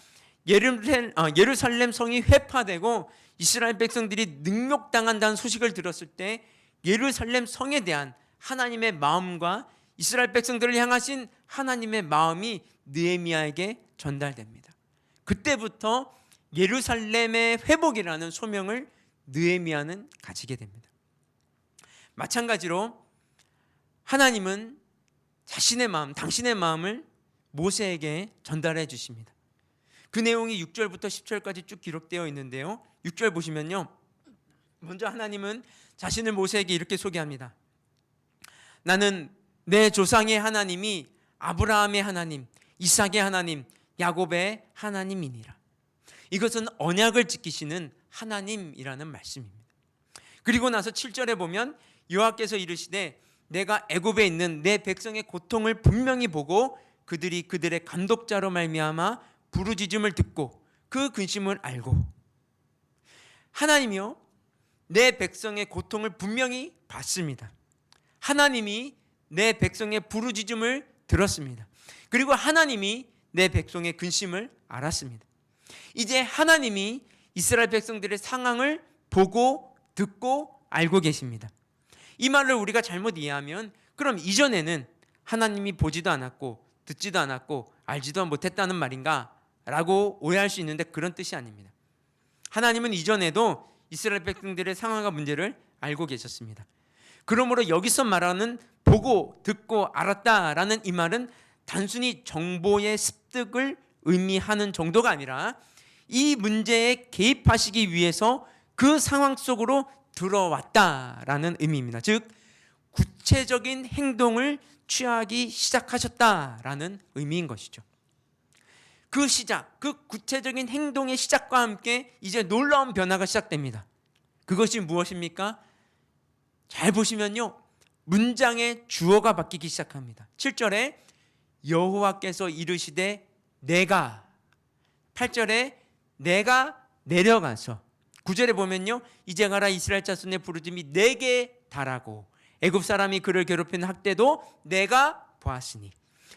예루살렘 성이 회파되고 이스라엘 백성들이 능욕당한다는 소식을 들었을 때 예루살렘 성에 대한 하나님의 마음과 이스라엘 백성들을 향하신 하나님의 마음이 느헤미야에게 전달됩니다. 그때부터 예루살렘의 회복이라는 소명을 느헤미야는 가지게 됩니다. 마찬가지로 하나님은 자신의 마음, 당신의 마음을 모세에게 전달해 주십니다. 그 내용이 6절부터 10절까지 쭉 기록되어 있는데요, 6절 보시면요, 먼저 하나님은 자신을 모세에게 이렇게 소개합니다. 나는 내 조상의 하나님이 아브라함의 하나님, 이삭의 하나님, 야곱의 하나님이니라. 이것은 언약을 지키시는 하나님이라는 말씀입니다. 그리고 나서 7절에 보면 여호와께서 이르시되 내가 애굽에 있는 내 백성의 고통을 분명히 보고 그들이 그들의 감독자로 말미암아 부르짖음을 듣고 그 근심을 알고. 하나님이요, 내 백성의 고통을 분명히 봤습니다. 하나님이 내 백성의 부르짖음을 들었습니다. 그리고 하나님이 내 백성의 근심을 알았습니다. 이제 하나님이 이스라엘 백성들의 상황을 보고 듣고 알고 계십니다. 이 말을 우리가 잘못 이해하면 그럼 이전에는 하나님이 보지도 않았고 듣지도 않았고 알지도 못했다는 말인가? 라고 오해할 수 있는데 그런 뜻이 아닙니다. 하나님은 이전에도 이스라엘 백성들의 상황과 문제를 알고 계셨습니다. 그러므로 여기서 말하는 보고 듣고 알았다라는 이 말은 단순히 정보의 습득을 의미하는 정도가 아니라 이 문제에 개입하시기 위해서 그 상황 속으로 들어왔다라는 의미입니다. 즉 구체적인 행동을 취하기 시작하셨다라는 의미인 것이죠. 그 시작, 그 구체적인 행동의 시작과 함께 이제 놀라운 변화가 시작됩니다. 그것이 무엇입니까? 잘 보시면요, 문장의 주어가 바뀌기 시작합니다. 7절에 여호와께서 이르시되 내가, 8절에 내가 내려가서, 9절에 보면요, 이제 가라 이스라엘 자손의 부르짖음이 내게 달하고 애굽 사람이 그를 괴롭히는 학대도 내가 보았으니.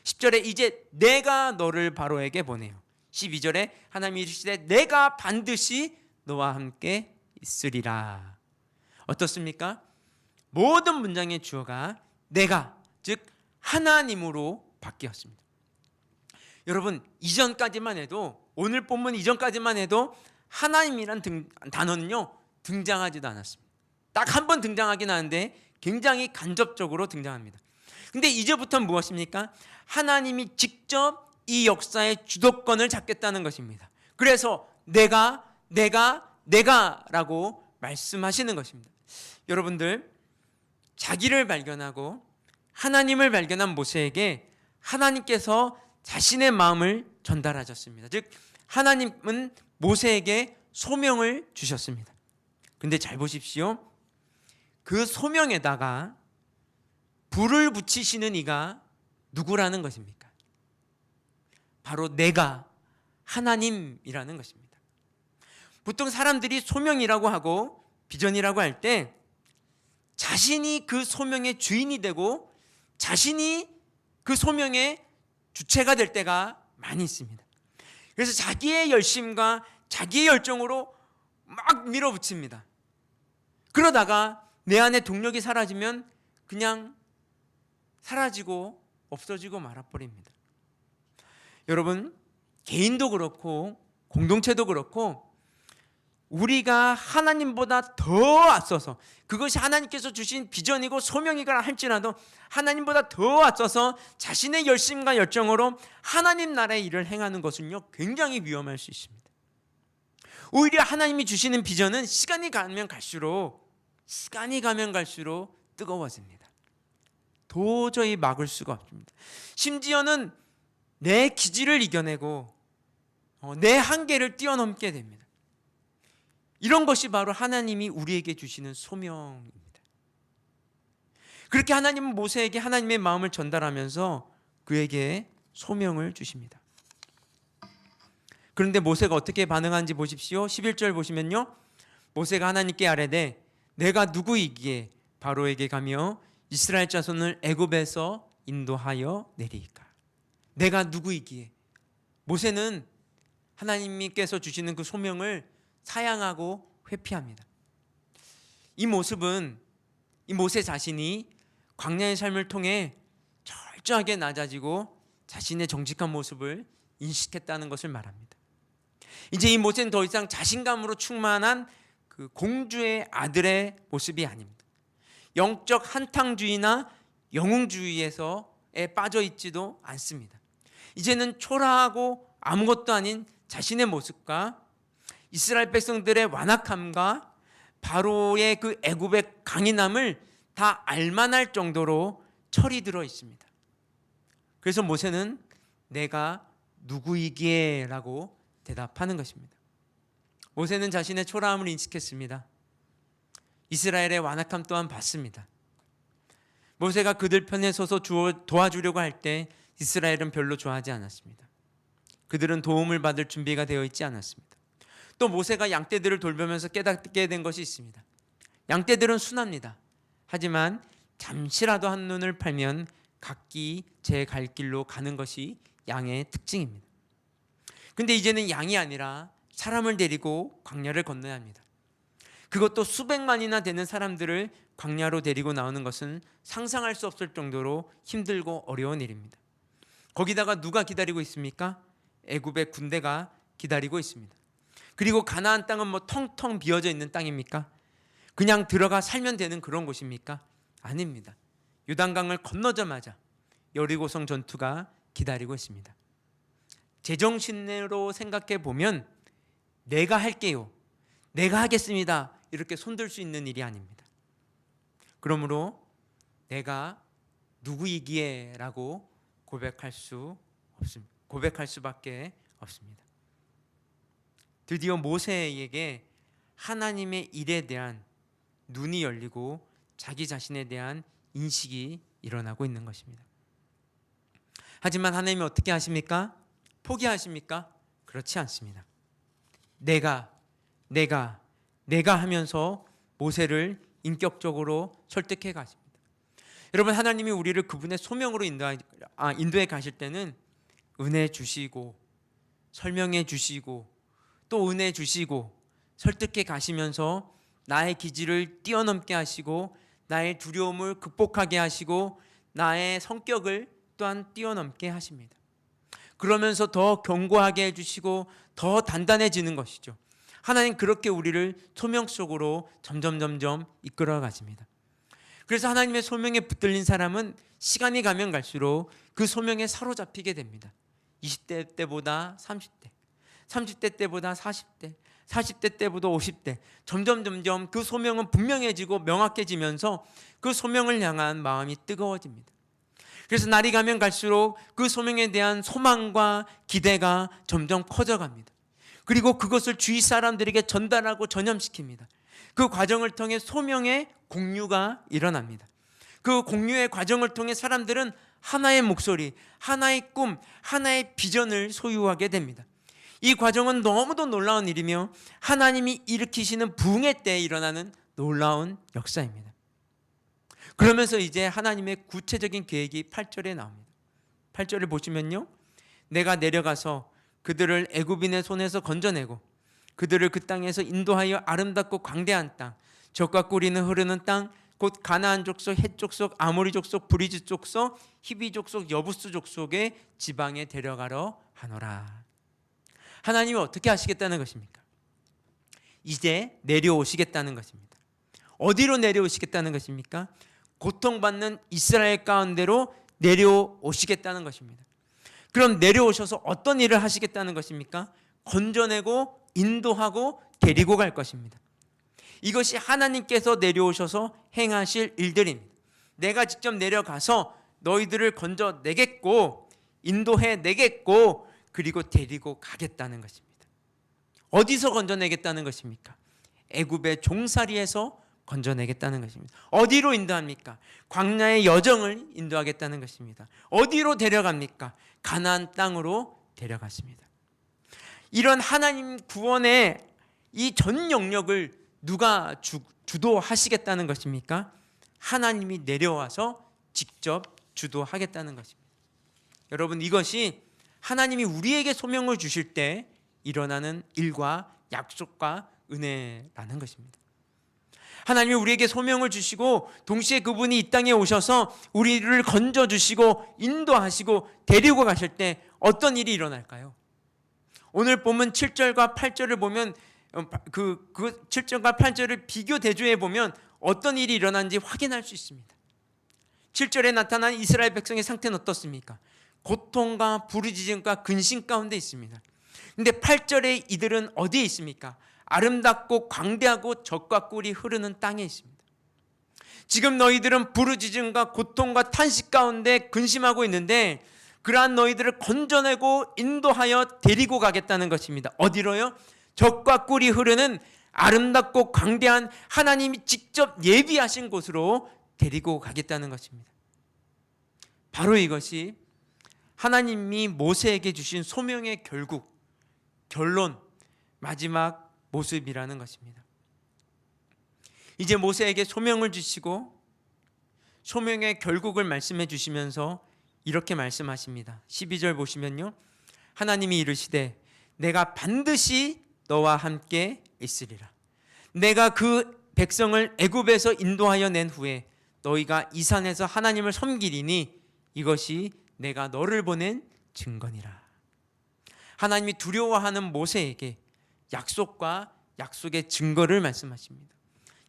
10절에 이제 내가 너를 바로에게 보내요. 12절에 하나님이 이르시되 내가 반드시 너와 함께 있으리라. 어떻습니까? 모든 문장의 주어가 내가, 즉 하나님으로 바뀌었습니다. 여러분, 이전까지만 해도, 오늘 본문 이전까지만 해도 하나님이란 단어는요 등장하지도 않았습니다. 딱 한 번 등장하긴 하는데 굉장히 간접적으로 등장합니다. 근데 이제부터는 무엇입니까? 하나님이 직접 이 역사의 주도권을 잡겠다는 것입니다. 그래서 내가라고 말씀하시는 것입니다. 여러분들, 자기를 발견하고 하나님을 발견한 모세에게 하나님께서 자신의 마음을 전달하셨습니다. 즉 하나님은 모세에게 소명을 주셨습니다. 근데 잘 보십시오. 그 소명에다가 불을 붙이시는 이가 누구라는 것입니까? 바로 내가 하나님이라는 것입니다. 보통 사람들이 소명이라고 하고 비전이라고 할 때 자신이 그 소명의 주인이 되고 자신이 그 소명의 주체가 될 때가 많이 있습니다. 그래서 자기의 열심과 자기의 열정으로 막 밀어붙입니다. 그러다가 내 안에 동력이 사라지면 그냥 사라지고 없어지고 말아버립니다. 여러분, 개인도 그렇고 공동체도 그렇고 우리가 하나님보다 더 앞서서, 그것이 하나님께서 주신 비전이고 소명이거나 할지라도 하나님보다 더 앞서서 자신의 열심과 열정으로 하나님 나라의 일을 행하는 것은요, 굉장히 위험할 수 있습니다. 오히려 하나님이 주시는 비전은 시간이 가면 갈수록 뜨거워집니다. 도저히 막을 수가 없습니다. 심지어는 내 기질을 이겨내고 내 한계를 뛰어넘게 됩니다. 이런 것이 바로 하나님이 우리에게 주시는 소명입니다. 그렇게 하나님은 모세에게 하나님의 마음을 전달하면서 그에게 소명을 주십니다. 그런데 모세가 어떻게 반응하는지 보십시오. 11절 보시면요, 모세가 하나님께 아뢰되 내가 누구이기에 바로에게 가며 이스라엘 자손을 애굽에서 인도하여 내리이까. 내가 누구이기에. 모세는 하나님께서 주시는 그 소명을 사양하고 회피합니다. 이 모습은 이 모세 자신이 광야의 삶을 통해 철저하게 낮아지고 자신의 정직한 모습을 인식했다는 것을 말합니다. 이제 이 모세는 더 이상 자신감으로 충만한 그 공주의 아들의 모습이 아닙니다. 영적 한탕주의나 영웅주의에서에 빠져 있지도 않습니다. 이제는 초라하고 아무것도 아닌 자신의 모습과 이스라엘 백성들의 완악함과 바로의 그 애굽의 강인함을 다 알만할 정도로 철이 들어 있습니다. 그래서 모세는 내가 누구이기에 라고 대답하는 것입니다. 모세는 자신의 초라함을 인식했습니다. 이스라엘의 완악함 또한 봤습니다. 모세가 그들 편에 서서 도와주려고 할 때 이스라엘은 별로 좋아하지 않았습니다. 그들은 도움을 받을 준비가 되어 있지 않았습니다. 또 모세가 양떼들을 돌보면서 깨닫게 된 것이 있습니다. 양떼들은 순합니다. 하지만 잠시라도 한눈을 팔면 각기 제 갈 길로 가는 것이 양의 특징입니다. 근데 이제는 양이 아니라 사람을 데리고 광야를 건너야 합니다. 그것도 수백만이나 되는 사람들을 광야로 데리고 나오는 것은 상상할 수 없을 정도로 힘들고 어려운 일입니다. 거기다가 누가 기다리고 있습니까? 애굽의 군대가 기다리고 있습니다. 그리고 가나안 땅은 뭐 텅텅 비어져 있는 땅입니까? 그냥 들어가 살면 되는 그런 곳입니까? 아닙니다. 요단강을 건너자마자 여리고성 전투가 기다리고 있습니다. 제정신으로 생각해 보면 내가 할게요, 내가 하겠습니다, 이렇게 손들 수 있는 일이 아닙니다. 그러므로 내가 누구이기에 라고 고백할 수밖에 없습니다. 드디어 모세에게 하나님의 일에 대한 눈이 열리고 자기 자신에 대한 인식이 일어나고 있는 것입니다. 하지만 하나님이 어떻게 하십니까? 포기하십니까? 그렇지 않습니다. 내가 하면서 모세를 인격적으로 설득해 가십니다. 여러분, 하나님이 우리를 그분의 소명으로 인도해 가실 때는 은혜 주시고 설명해 주시고 또 은혜 주시고 설득해 가시면서 나의 기질을 뛰어넘게 하시고 나의 두려움을 극복하게 하시고 나의 성격을 또한 뛰어넘게 하십니다. 그러면서 더 견고하게 해주시고 더 단단해지는 것이죠. 하나님 그렇게 우리를 소명 속으로 점점 이끌어 가십니다. 그래서 하나님의 소명에 붙들린 사람은 시간이 가면 갈수록 그 소명에 사로잡히게 됩니다. 20대 때보다 30대, 30대 때보다 40대, 40대 때보다 50대, 점점 그 소명은 분명해지고 명확해지면서 그 소명을 향한 마음이 뜨거워집니다. 그래서 날이 가면 갈수록 그 소명에 대한 소망과 기대가 점점 커져갑니다. 그리고 그것을 주위 사람들에게 전달하고 전염시킵니다. 그 과정을 통해 소명의 공유가 일어납니다. 그 공유의 과정을 통해 사람들은 하나의 목소리, 하나의 꿈, 하나의 비전을 소유하게 됩니다. 이 과정은 너무도 놀라운 일이며 하나님이 일으키시는 부흥의 때에 일어나는 놀라운 역사입니다. 그러면서 이제 하나님의 구체적인 계획이 8절에 나옵니다. 8절을 보시면요, 내가 내려가서 그들을 애굽인의 손에서 건져내고 그들을 그 땅에서 인도하여 아름답고 광대한 땅, 젖과 꿀이 흐르는 땅, 곧 가나안 족속, 헷 족속, 아모리 족속, 브리즈 족속, 히비 족속, 여부스 족속의 지방에 데려가러 하노라. 하나님이 어떻게 하시겠다는 것입니까? 이제 내려오시겠다는 것입니다. 어디로 내려오시겠다는 것입니까? 고통받는 이스라엘 가운데로 내려오시겠다는 것입니다. 그럼 내려오셔서 어떤 일을 하시겠다는 것입니까? 건져내고 인도하고 데리고 갈 것입니다. 이것이 하나님께서 내려오셔서 행하실 일들입니다. 내가 직접 내려가서 너희들을 건져내겠고 인도해내겠고 그리고 데리고 가겠다는 것입니다. 어디서 건져내겠다는 것입니까? 애굽의 종살이에서 건져내겠다는 것입니다. 어디로 인도합니까? 광야의 여정을 인도하겠다는 것입니다. 어디로 데려갑니까? 가나안 땅으로 데려갔습니다. 이런 하나님 구원의 이 전 영역을 누가 주도하시겠다는 것입니까? 하나님이 내려와서 직접 주도하겠다는 것입니다. 여러분, 이것이 하나님이 우리에게 소명을 주실 때 일어나는 일과 약속과 은혜라는 것입니다. 하나님이 우리에게 소명을 주시고 동시에 그분이 이 땅에 오셔서 우리를 건져주시고 인도하시고 데리고 가실 때 어떤 일이 일어날까요? 오늘 본문 7절과 8절을 보면 그 7절과 8절을 비교 대조해 보면 어떤 일이 일어난지 확인할 수 있습니다. 7절에 나타난 이스라엘 백성의 상태는 어떻습니까? 고통과 부르짖음과 근심 가운데 있습니다. 근데 8절에 이들은 어디에 있습니까? 아름답고 광대하고 젖과 꿀이 흐르는 땅에 있습니다. 지금 너희들은 부르짖음과 고통과 탄식 가운데 근심하고 있는데 그러한 너희들을 건져내고 인도하여 데리고 가겠다는 것입니다. 어디로요? 젖과 꿀이 흐르는 아름답고 광대한 하나님이 직접 예비하신 곳으로 데리고 가겠다는 것입니다. 바로 이것이 하나님이 모세에게 주신 소명의 결론, 마지막 모습이라는 것입니다. 이제 모세에게 소명을 주시고 소명의 결국을 말씀해 주시면서 이렇게 말씀하십니다. 12절 보시면요, 하나님이 이르시되 내가 반드시 너와 함께 있으리라. 내가 그 백성을 애굽에서 인도하여 낸 후에 너희가 이 산에서 하나님을 섬기리니 이것이 내가 너를 보낸 증거니라. 하나님이 두려워하는 모세에게 약속과 약속의 증거를 말씀하십니다.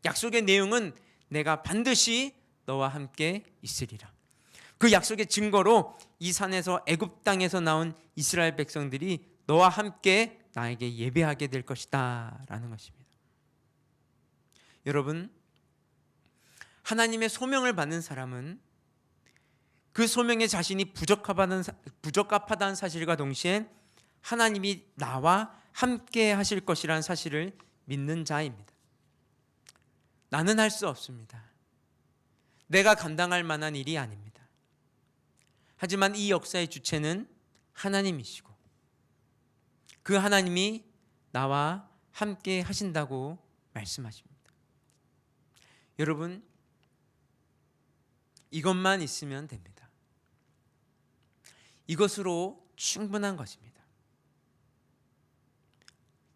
약속의 내용은 내가 반드시 너와 함께 있으리라. 그 약속의 증거로 이 산에서 애굽 땅에서 나온 이스라엘 백성들이 너와 함께 나에게 예배하게 될 것이다 라는 것입니다. 여러분, 하나님의 소명을 받는 사람은 그 소명에 자신이 부적합하다는 사실과 동시에 하나님이 나와 함께 하실 것이라는 사실을 믿는 자입니다. 나는 할 수 없습니다. 내가 감당할 만한 일이 아닙니다. 하지만 이 역사의 주체는 하나님이시고 그 하나님이 나와 함께 하신다고 말씀하십니다. 여러분, 이것만 있으면 됩니다. 이것으로 충분한 것입니다.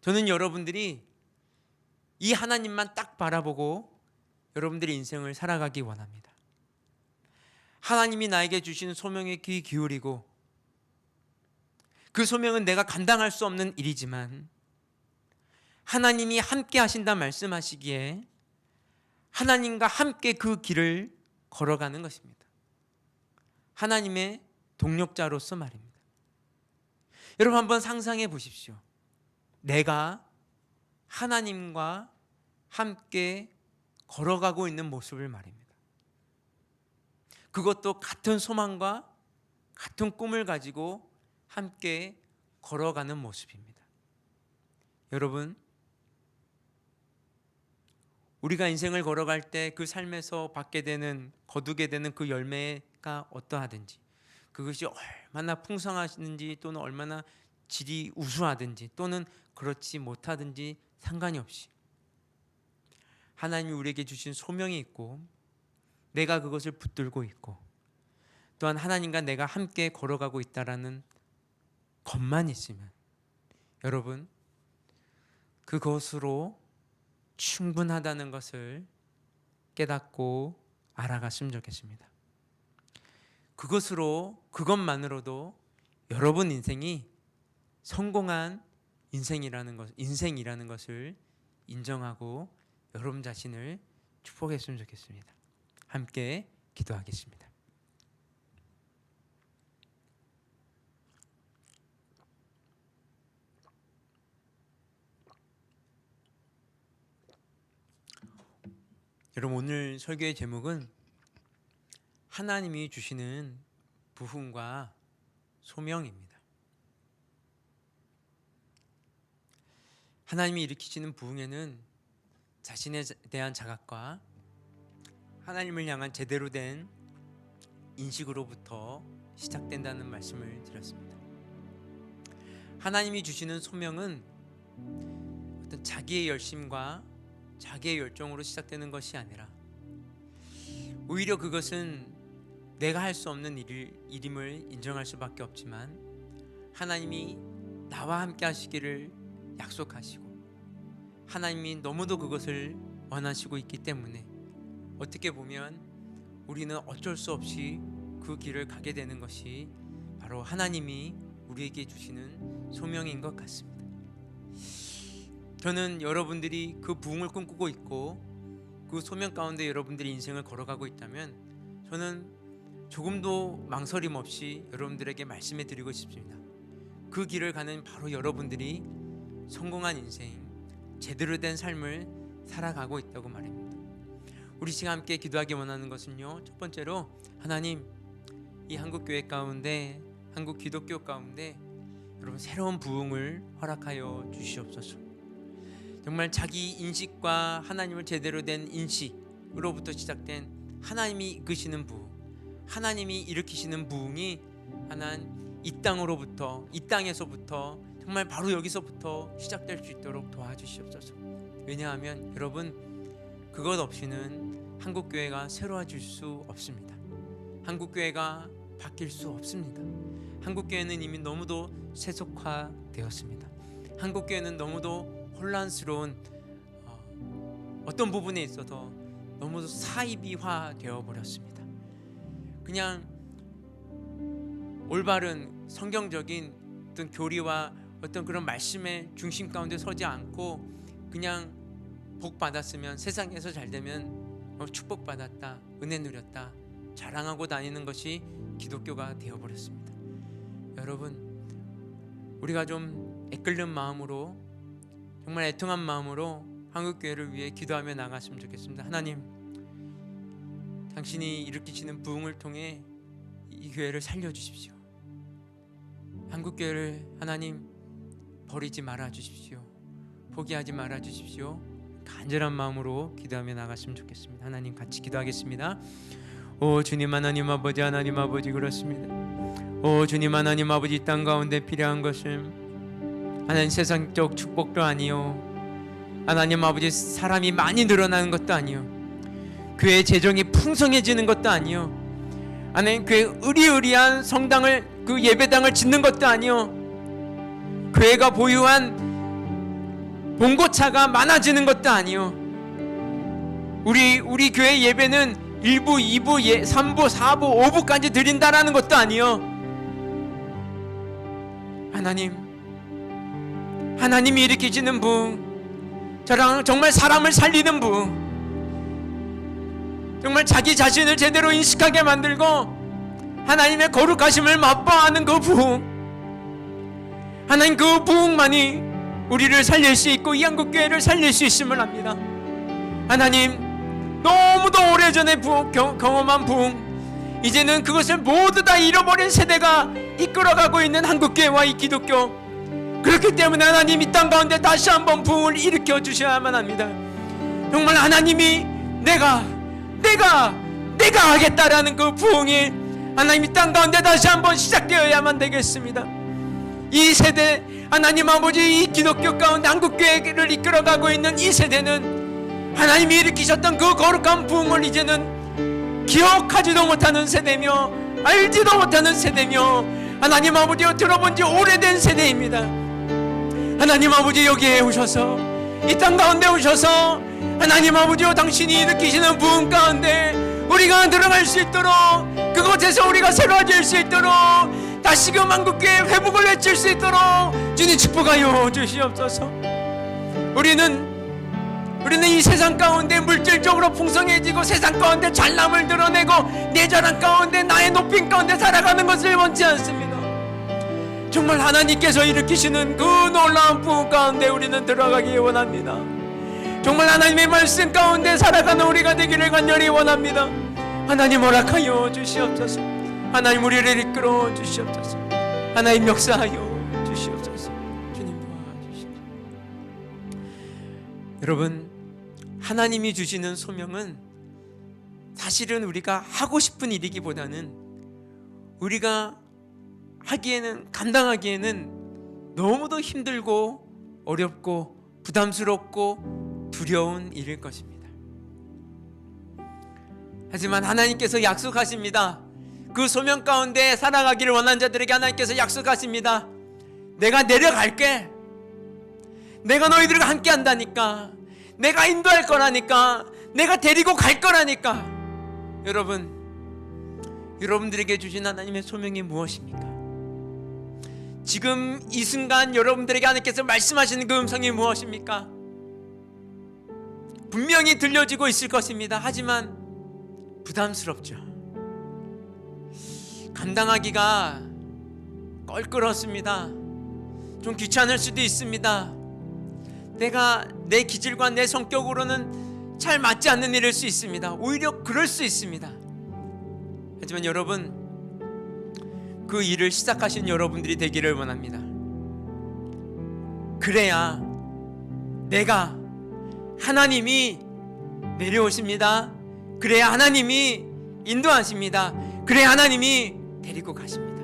저는 여러분들이 이 하나님만 딱 바라보고 여러분들의 인생을 살아가기 원합니다. 하나님이 나에게 주신 소명에 귀 기울이고 그 소명은 내가 감당할 수 없는 일이지만 하나님이 함께 하신다 말씀하시기에 하나님과 함께 그 길을 걸어가는 것입니다. 하나님의 동력자로서 말입니다. 여러분, 한번 상상해 보십시오. 내가 하나님과 함께 걸어가고 있는 모습을 말입니다. 그것도 같은 소망과 같은 꿈을 가지고 함께 걸어가는 모습입니다. 여러분, 우리가 인생을 걸어갈 때 그 삶에서 받게 되는, 거두게 되는 그 열매가 어떠하든지, 그것이 얼마나 풍성하든지 또는 얼마나 질이 우수하든지 또는 그렇지 못하든지 상관이 없이 하나님이 우리에게 주신 소명이 있고 내가 그것을 붙들고 있고 또한 하나님과 내가 함께 걸어가고 있다라는 것만 있으면 여러분 그것으로 충분하다는 것을 깨닫고 알아갔으면 좋겠습니다. 그것만으로도 여러분 인생이 성공한 인생이라는 것을 인정하고 여러분 자신을 축복했으면 좋겠습니다. 함께 기도하겠습니다. 여러분, 오늘 설교의 제목은 하나님이 주시는 부흥과 소명입니다. 하나님이 일으키시는 부흥에는 자신에 대한 자각과 하나님을 향한 제대로 된 인식으로부터 시작된다는 말씀을 드렸습니다. 하나님이 주시는 소명은 어떤 자기의 열심과 자기의 열정으로 시작되는 것이 아니라 오히려 그것은 내가 할 수 없는 일임을 인정할 수밖에 없지만 하나님이 나와 함께 하시기를 약속하시고 하나님이 너무도 그것을 원하시고 있기 때문에 어떻게 보면 우리는 어쩔 수 없이 그 길을 가게 되는 것이 바로 하나님이 우리에게 주시는 소명인 것 같습니다. 저는 여러분들이 그 부흥을 꿈꾸고 있고 그 소명 가운데 여러분들이 인생을 걸어가고 있다면 저는 조금도 망설임 없이 여러분들에게 말씀해 드리고 싶습니다. 그 길을 가는 바로 여러분들이 성공한 인생, 제대로 된 삶을 살아가고 있다고 말합니다. 우리 시간 함께 기도하기 원하는 것은요, 첫 번째로 하나님, 이 한국교회 가운데, 한국 기독교 가운데 여러분 새로운 부흥을 허락하여 주시옵소서. 정말 자기 인식과 하나님을 제대로 된 인식으로부터 시작된 하나님이 이끄시는 부흥, 하나님이 일으키시는 부흥이 하나님 이 땅으로부터, 이 땅에서부터 정말 바로 여기서부터 시작될 수 있도록 도와주시옵소서. 왜냐하면 여러분 그것 없이는 한국교회가 새로워질 수 없습니다. 한국교회가 바뀔 수 없습니다. 한국교회는 이미 너무도 세속화되었습니다. 한국교회는 너무도 혼란스러운 어떤 부분에 있어서 너무도 사이비화 되어 버렸습니다. 그냥 올바른 성경적인 어떤 교리와 어떤 그런 말씀의 중심 가운데 서지 않고 그냥 복 받았으면, 세상에서 잘 되면 축복 받았다, 은혜 누렸다 자랑하고 다니는 것이 기독교가 되어 버렸습니다. 여러분, 우리가 좀 애끓는 마음으로, 정말 애통한 마음으로 한국교회를 위해 기도하며 나갔으면 좋겠습니다. 하나님, 당신이 일으키시는 부흥을 통해 이 교회를 살려주십시오. 한국교회를 하나님 버리지 말아 주십시오. 포기하지 말아 주십시오. 간절한 마음으로 기도하며 나갔으면 좋겠습니다. 하나님, 같이 기도하겠습니다. 오 주님 하나님 아버지, 하나님 아버지, 그렇습니다. 오 주님 하나님 아버지, 이 땅 가운데 필요한 것은 하나님 세상적 축복도 아니요, 하나님 아버지 사람이 많이 늘어나는 것도 아니요, 교회의 재정이 풍성해지는 것도 아니요, 하나님 교회 의리의리한 성당을, 그 예배당을 짓는 것도 아니요, 교회가 보유한 봉고차가 많아지는 것도 아니요, 우리 교회 예배는 1부, 2부, 3부, 4부, 5부까지 드린다라는 것도 아니요, 하나님이 일으키시는 부흥, 저랑 정말 사람을 살리는 부흥, 정말 자기 자신을 제대로 인식하게 만들고 하나님의 거룩하심을 맛보아하는 그 부흥, 하나님 그 부흥만이 우리를 살릴 수 있고 이 한국교회를 살릴 수 있음을 압니다. 하나님, 너무도 오래전에 경험한 부흥, 이제는 그것을 모두 다 잃어버린 세대가 이끌어가고 있는 한국교회와 이 기독교, 그렇기 때문에 하나님 이 땅 가운데 다시 한번 부흥을 일으켜 주셔야만 합니다. 정말 하나님이 내가 하겠다라는 그 부흥이 하나님 이 땅 가운데 다시 한번 시작되어야만 되겠습니다. 이 세대 하나님 아버지, 이 기독교 가운데 한국교회를 이끌어가고 있는 이 세대는 하나님이 일으키셨던 그 거룩한 부흥을 이제는 기억하지도 못하는 세대며 알지도 못하는 세대며 하나님 아버지여 들어본 지 오래된 세대입니다. 하나님 아버지, 여기에 오셔서 이 땅 가운데 오셔서 하나님 아버지여 당신이 일으키시는 부흥 가운데 우리가 들어갈 수 있도록, 그곳에서 우리가 새로워질 수 있도록, 다시금 한국교회 회복을 외칠 수 있도록 주님 축복하여 주시옵소서. 우리는 이 세상 가운데 물질적으로 풍성해지고 세상 가운데 잘남을 드러내고 내 자랑 가운데 나의 높임 가운데 살아가는 것을 원치 않습니다. 정말 하나님께서 일으키시는 그 놀라운 부흥 가운데 우리는 들어가기 원합니다. 정말 하나님의 말씀 가운데 살아가는 우리가 되기를 간절히 원합니다. 하나님 허락하여 주시옵소서. 하나님 우리를 이끌어 주시옵소서. 하나님 역사하여 주시옵소서. 주님 도와주시옵소서. 여러분, 하나님이 주시는 소명은 사실은 우리가 하고 싶은 일이기보다는 우리가 하기에는, 감당하기에는 너무도 힘들고 어렵고 부담스럽고 두려운 일일 것입니다. 하지만 하나님께서 약속하십니다. 그 소명 가운데 살아가기를 원하는 자들에게 하나님께서 약속하십니다. 내가 내려갈게. 내가 너희들과 함께 한다니까. 내가 인도할 거라니까. 내가 데리고 갈 거라니까. 여러분들에게 주신 하나님의 소명이 무엇입니까? 지금 이 순간 여러분들에게 하나님께서 말씀하시는 그 음성이 무엇입니까? 분명히 들려지고 있을 것입니다. 하지만 부담스럽죠. 감당하기가 껄끄럽습니다. 좀 귀찮을 수도 있습니다. 내 기질과 내 성격으로는 잘 맞지 않는 일일 수 있습니다. 오히려 그럴 수 있습니다. 하지만 여러분, 그 일을 시작하신 여러분들이 되기를 원합니다. 그래야 하나님이 내려오십니다. 그래야 하나님이 인도하십니다. 그래야 하나님이 데리고 가십니다.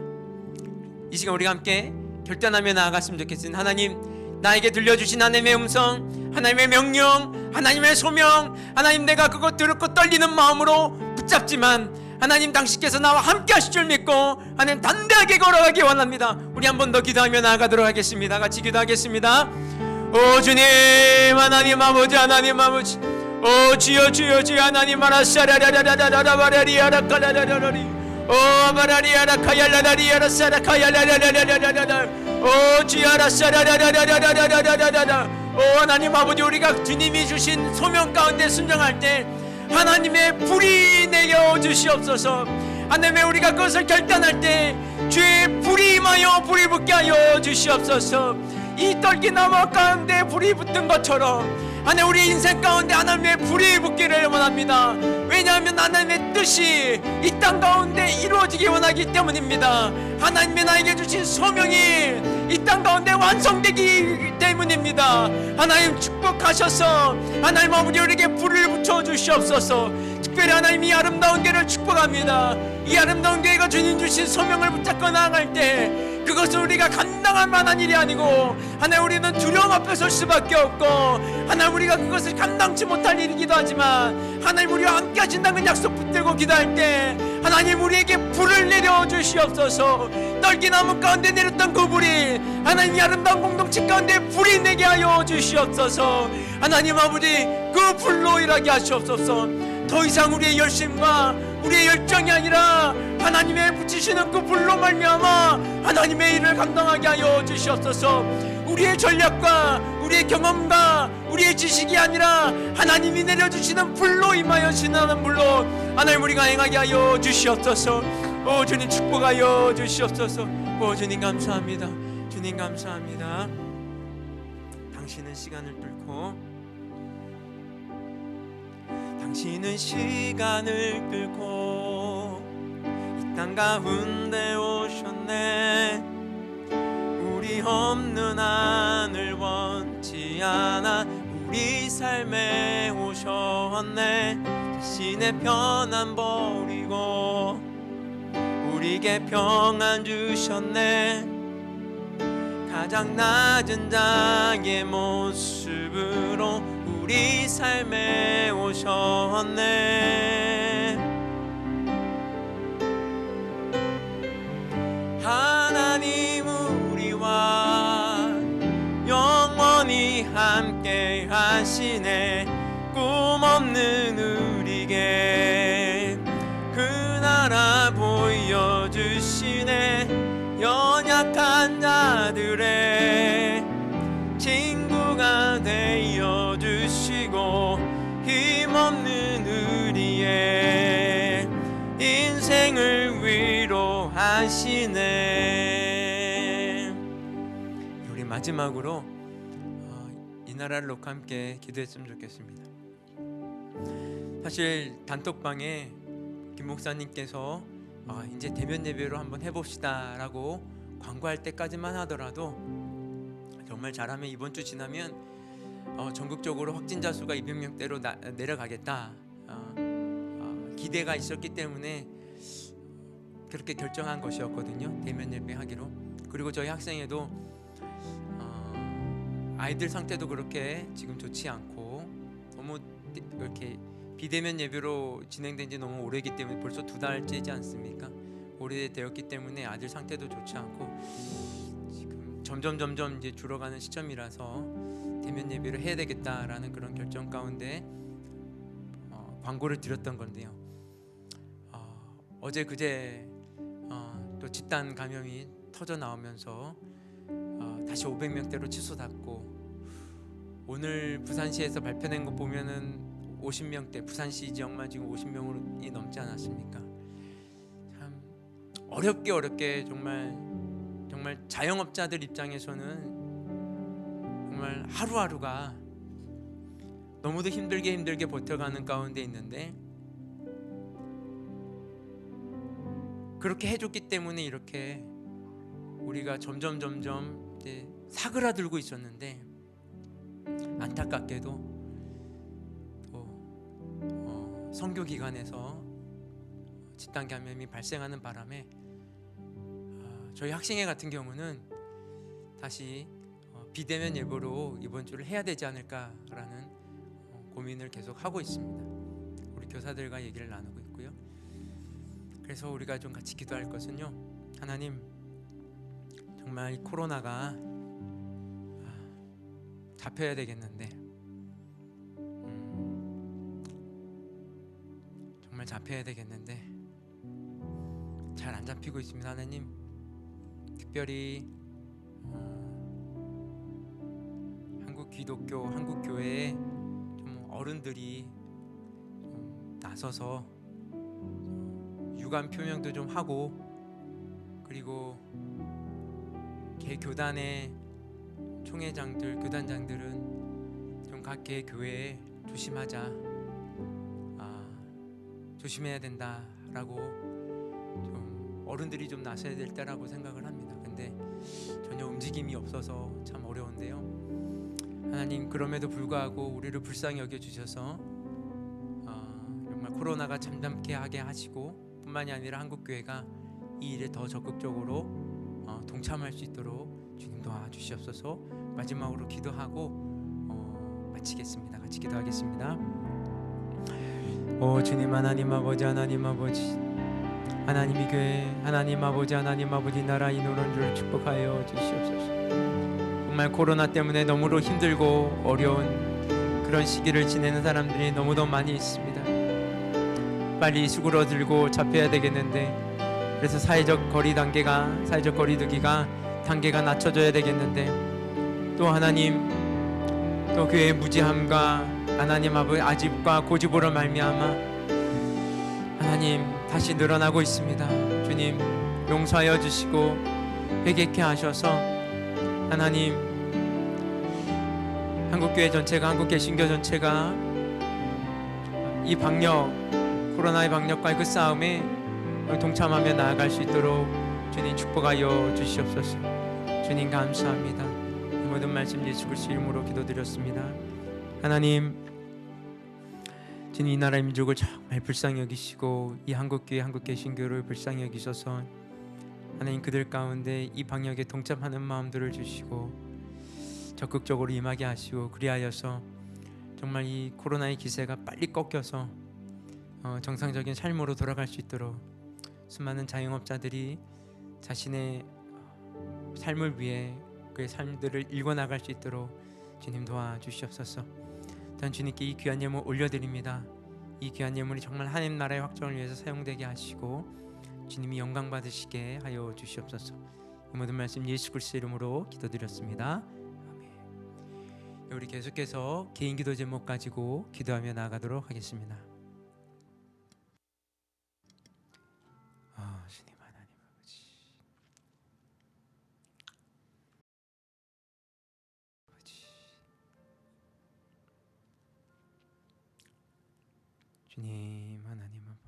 이 시간 우리가 함께 결단하며 나아갔으면 좋겠습니다. 하나님, 나에게 들려주신 하나님의 음성, 하나님의 명령, 하나님의 소명, 하나님 내가 그거 들었고 떨리는 마음으로 붙잡지만 하나님 당신께서 나와 함께 하실 줄 믿고 하나님 담대하게 걸어가기 원합니다. 우리 한 번 더 기도하며 나아가도록 하겠습니다. 같이 기도하겠습니다. 오 주님, 하나님 아버지, 하나님 아버지, 오 주여 주여 주여, 하나님 아라샤라라라라라라바라리아라카라라라리, 오 바라리아라카야라라리아라사라카야라라라라라라, 오 주여 아라샤라라라라라라라라라. 오 하나님 아버지, 우리가 주님이 주신 소명 가운데 순종할 때 하나님의 불이 내려 주시옵소서. 하나님의 우리가 그것을 결단할 때 주의 불이 임하여 불이 붙게 하여 주시옵소서. 이 떨기나무 가운데 불이 붙은 것처럼 하나님 우리 인생 가운데 하나님의 불이 붙기를 원합니다. 왜냐하면 하나님의 뜻이 이 땅 가운데 이루어지기 원하기 때문입니다. 하나님이 나에게 주신 소명이 이 땅 가운데 완성되기 때문입니다. 하나님 축복하셔서 하나님 아버지 우리에게 불을 붙여 주시옵소서. 특별히 하나님 이 아름다운 교회를 축복합니다. 이 아름다운 교회가 주님 주신 소명을 붙잡고 나아갈 때 그것을 우리가 감당할 만한 일이 아니고 하나님 우리는 두려움 앞에 설 수밖에 없고 하나님 우리가 그것을 감당치 못할 일이기도 하지만 하나님 우리와 함께 하신다는 약속 붙들고 기도할 때 하나님 우리에게 불을 내려 주시옵소서. 떨기나무 가운데 내렸던 그 불이 하나님 이 아름다운 공동체 가운데 불이 내게 하여 주시옵소서. 하나님 아버지 그 불로 일하게 하시옵소서. 더 이상 우리의 열심과 우리의 열정이 아니라 하나님의 붙이시는 그 불로 말미암아 하나님의 일을 감당하게 하여 주시옵소서. 우리의 전략과 우리의 경험과 우리의 지식이 아니라 하나님이 내려주시는 불로 임하여 신하는 불로 하나님 우리가 행하게 하여 주시옵소서. 오 주님 축복하여 주시옵소서. 오 주님 감사합니다. 주님 감사합니다. 당신은 시간을 뚫고 당신은 시간을 뚫고 이 땅 가운데 오셨네. 우리 없는 하늘 원치 않아 우리 삶에 오셨네. 오셨네. 자신의 편안 버리고 우리에게 평안 주셨네. 가장 낮은 자의 모습으로 우리 삶에 오셨네. 하나님 우리와 영원히 함께 하시네. 꿈없는 우리에게 그 나라 보여주시네. 연약한 자들의 친구가 되어주시고 힘없는 우리의 인생을 위로하시네. 우리 마지막으로 이 나라를 놓고 함께 기도했으면 좋겠습니다. 사실 단톡방에 김 목사님께서 이제 대면 예배로 한번 해봅시다 라고 광고할 때까지만 하더라도 정말 잘하면 이번 주 지나면 전국적으로 확진자 수가 200명대로 내려가겠다 기대가 있었기 때문에 그렇게 결정한 것이었거든요. 대면 예배 하기로. 그리고 저희 학생회도 아이들 상태도 그렇게 지금 좋지 않고 너무 이렇게 비대면 예배로 진행된 지 너무 오래이기 때문에 벌써 2달째지 않습니까? 오래되었기 때문에 아들 상태도 좋지 않고 지금 점점 이제 줄어가는 시점이라서 대면 예배를 해야 되겠다라는 그런 결정 가운데 광고를 드렸던 건데요. 어제 그제 또 집단 감염이 터져 나오면서 다시 500명대로 취소됐고 오늘 부산시에서 발표된 거 보면은 50명대, 부산시 지역만 지금 50명이 넘지 않았습니까? 참 어렵게 정말 자영업자들 입장에서는 정말 하루하루가 너무도 힘들게 버텨가는 가운데 있는데 그렇게 해줬기 때문에 이렇게 우리가 점점 이제 사그라들고 있었는데 안타깝게도 선교 기관에서 집단 감염이 발생하는 바람에 저희 학생회 같은 경우는 다시 비대면 예보로 이번 주를 해야 되지 않을까라는 고민을 계속 하고 있습니다. 우리 교사들과 얘기를 나누고 있고요. 그래서 우리가 좀 같이 기도할 것은요. 하나님, 정말 이 코로나가 잡혀야 되겠는데 정말 잡혀야 되겠는데 잘 안 잡히고 있습니다. 하나님, 특별히 한국 기독교, 한국 교회에 좀 어른들이 좀 나서서 유감 표명도 좀 하고 그리고 개 교단의 총회장들, 교단장들은 좀 각 개 교회에 조심하자, 조심해야 된다라고 좀 어른들이 좀 나서야 될 때라고 생각을 합니다. 근데 전혀 움직임이 없어서 참 어려운데요. 하나님, 그럼에도 불구하고 우리를 불쌍히 여겨주셔서 정말 코로나가 잠잠케 하게 하시고 뿐만이 아니라 한국교회가 이 일에 더 적극적으로 동참할 수 있도록 주님 도와주시옵소서. 마지막으로 기도하고 마치겠습니다. 같이 기도하겠습니다. 오 주님, 하나님 아버지, 하나님 아버지, 하나님이 교회, 하나님 아버지, 하나님 아버지 나라 이노는 줄 축복하여 주시옵소서. 정말 코로나 때문에 너무도 힘들고 어려운 그런 시기를 지내는 사람들이 너무도 많이 있습니다. 빨리 수그러들고 잡혀야 되겠는데, 그래서 사회적 거리두기가 단계가 낮춰져야 되겠는데, 또 하나님, 또 교회의 무지함과 하나님 아버지 아집과 고집으로 말미암아 하나님 다시 늘어나고 있습니다. 주님, 용서하여 주시고 회개케 하셔서 하나님, 한국교회 전체가, 한국개신교 전체가 이 방역, 코로나의 방역과의 그 싸움에 동참하며 나아갈 수 있도록 주님 축복하여 주시옵소서. 주님 감사합니다. 이 모든 말씀 예수 그리스도 이름으로 기도드렸습니다. 하나님, 주님, 이 나라의 민족을 정말 불쌍히 여기시고 이 한국교회 한국개신교를 불쌍히 여기셔서 하나님 그들 가운데 이 방역에 동참하는 마음들을 주시고 적극적으로 임하게 하시고, 그리하여서 정말 이 코로나의 기세가 빨리 꺾여서 정상적인 삶으로 돌아갈 수 있도록 수많은 자영업자들이 자신의 삶을 위해 그의 삶들을 일궈나갈 수 있도록 주님 도와주시옵소서. 전 주님께 이 귀한 예물 올려드립니다. 이 귀한 예물이 정말 하나님 나라의 확정을 위해서 사용되게 하시고 주님이 영광 받으시게 하여 주시옵소서. 이 모든 말씀 예수 그리스도 이름으로 기도드렸습니다. 아멘. 우리 계속해서 개인 기도 제목 가지고 기도하며 나아가도록 하겠습니다. 주님 하나님 아버지, 주님 하나님 아버지,